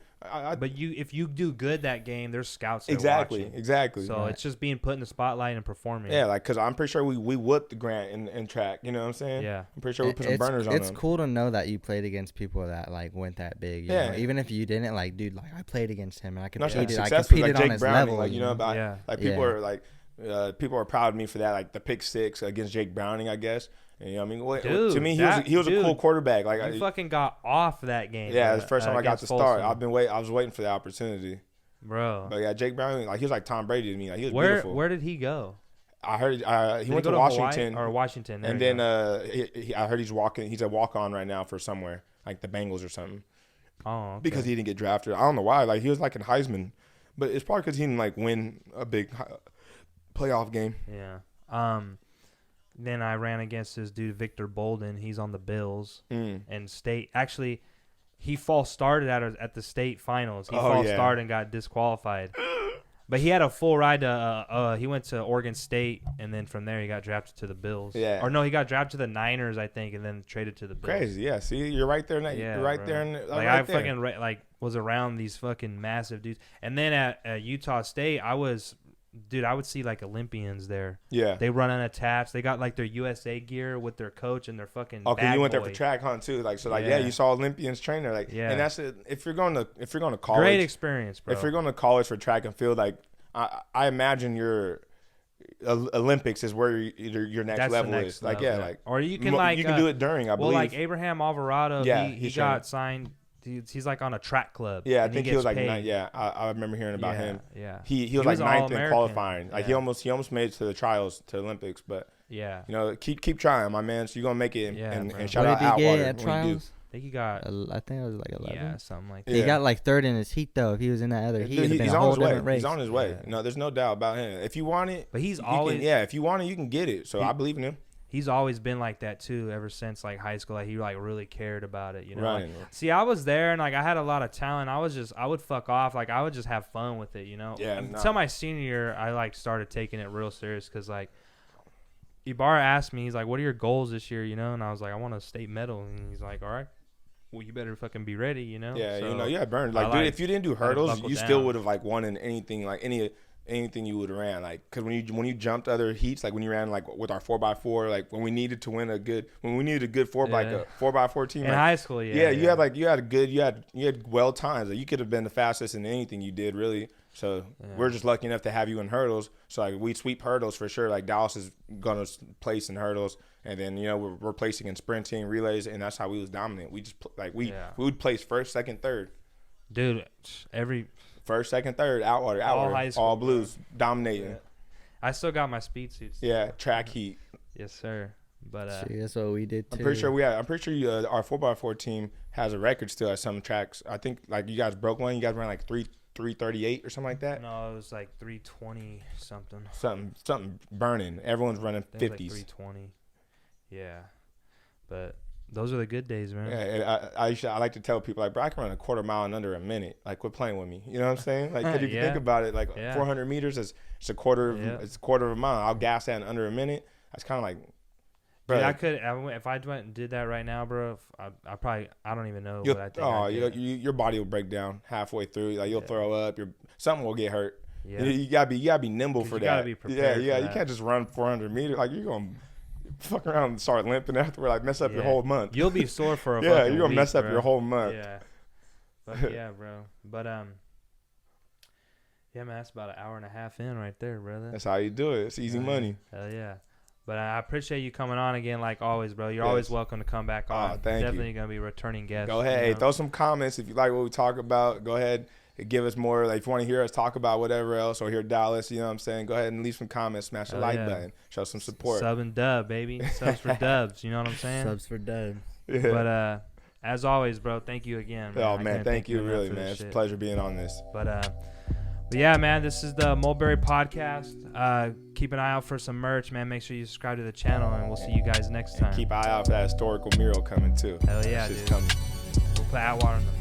but if you do good that game, there's scouts there exactly. So it's just being put in the spotlight and performing. Yeah, like because I'm pretty sure we whooped Grant in track. You know what I'm saying? Yeah, I'm pretty sure we put some burners on him. It's cool to know that you played against people that like went that big. You know? Even if you didn't, like dude, like I played against him and I competed. I competed on his level. Like like people are like people are proud of me for that. Like the pick 6 against Jake Browning, I guess. You know what I mean? Dude, to me, he was a cool quarterback. Like I fucking got off that game. Yeah, it was the first time I got to start. I was waiting for the opportunity, bro. But yeah, Jake Browning, like he was like Tom Brady to me. Like he was beautiful. Where did he go? I heard he went to Washington Washington, and then I heard he's a walk-on right now for somewhere like the Bengals or something. Oh, okay. Because he didn't get drafted. I don't know why. Like he was like in Heisman, but it's probably because he didn't like win a big playoff game. Yeah. Then I ran against this dude Victor Bolden. He's on the Bills and State. Actually, he false started at the state finals. He false started and got disqualified. But he had a full ride to. He went to Oregon State, and then from there he got drafted to the Bills. Yeah. Or no, he got drafted to the Niners, I think, and then traded to the Bills. Crazy, yeah. See, you're right there. Yeah, you're right bro. there. Like right I there. fucking like was around these fucking massive dudes, and then at Utah State, I would see like Olympians there. Yeah. They run unattached. They got like their USA gear with their coach and their fucking. Okay, you went there boy. for track hunt too, like so, like yeah, you saw Olympians train there, like Yeah. and that's it. If you're going to college, Great experience, bro. if you're going to college for track and field, like I imagine your Olympics is where your next That's level the next is. Like level, yeah, like or you can like you can do it during. I well, believe. like Abraham Alvarado, Yeah, he he's got signed. He's like on a track club. Yeah, I and think he was like paid. yeah. I remember hearing about Yeah, him. Yeah, He was like ninth in All-American. qualifying. Like Yeah. he almost made it to the trials to Olympics, but Yeah, you know keep trying, my man. So you're gonna make it. Yeah, and bro. shout What out did he Atwater get at when you do. trials? I think he got I think it was like 11. yeah something like Yeah. He got like third in his heat though. If he was in that other heat, it'd have been He's a on whole his way. different race. He's on his way. Yeah. No, there's no doubt about him. If you want it, But he's you always can, if you want it, you can get it. So I believe in him. he's always been like that too ever since like high school. Like he like really cared about it, you know. Right. Like, see, I was there and like I had a lot of talent. I would fuck off. Like I would just have fun with it, you know. Yeah, Until my senior year, I like started taking it real serious because like Ibarra asked me, he's like, "What are your goals this year?" You know, and I was like, "I want a state medal." And he's like, "All right, well you better fucking be ready," you know. Yeah, So, you know, yeah, burned. Like, I dude, like- if you didn't do gotta hurdles, buckle you still down. would have like won in anything, like anything you would have ran. Like, cause when you jumped other heats, like when you ran like with our 4x4, like when we needed to win a good 4x4 team. in like, high school, yeah, you had well times. Like, you could have been the fastest in anything you did, really. So we're just lucky enough to have you in hurdles. So like we sweep hurdles for sure. Like Dallas is gonna place in hurdles, and then you know we're placing in sprinting, relays, and that's how we was dominant. We just we would place first, second, third. dude. Every First, second, third, Atwater, high school, all blues, dominating. Yeah. I still got my speed suits. Yeah, track heat. Yes, sir. But See, that's what we did too. I'm pretty sure our 4x4 team has a record still at some tracks. I think like you guys broke one. You guys ran like 3:38 or something like that. no, it was like 320 something. Something burning. Everyone's running I think it was 50s. like 320. Yeah, but those are the good days, man. Yeah, I like to tell people like, bro, I can run a quarter mile in under a minute. Like, quit playing with me. You know what I'm saying? Like, 'cause if you think about it, like 400 meters is it's a quarter of a mile. I'll gas that in under a minute. That's kind of like, bro. Dude, if I went and did that right now, bro. I don't even know what I think. Your body will break down halfway through. Like you'll throw up. Something will get hurt. Yeah. You gotta be nimble for that. You gotta be prepared. Yeah. For You that. can't just run 400 meters. Like you're gonna fuck around and start limping afterward. Like mess up your whole month. You'll be sore for a yeah. fucking You're gonna week, mess up bro. your whole month. Yeah. But yeah, bro. But yeah, man, that's about an hour and a half in right there, brother. That's how you do it. It's easy money. Hell yeah. But I appreciate you coming on again, like always, bro. You're always welcome to come back on. Thank you. Definitely gonna be a returning guest. Go ahead. you Hey, know? throw some comments if you like what we talk about. Go ahead and give us more. Like if you want to hear us talk about whatever else or hear Dallas, you know what I'm saying? Go ahead and leave some comments. Smash the like button. Show some support. Sub and dub, baby. Subs for dubs. You know what I'm saying? Subs for dubs. Yeah. But as always, bro, thank you again. Man. Oh I man, can't thank you enough really, for man. this It's a shit. pleasure being on this. But yeah, man, this is the Mulberry podcast. Keep an eye out for some merch, man. Make sure you subscribe to the channel, and we'll see you guys next time. Keep an eye out for that historical mural coming too. Hell yeah, It's dude. coming. We'll put Atwater on the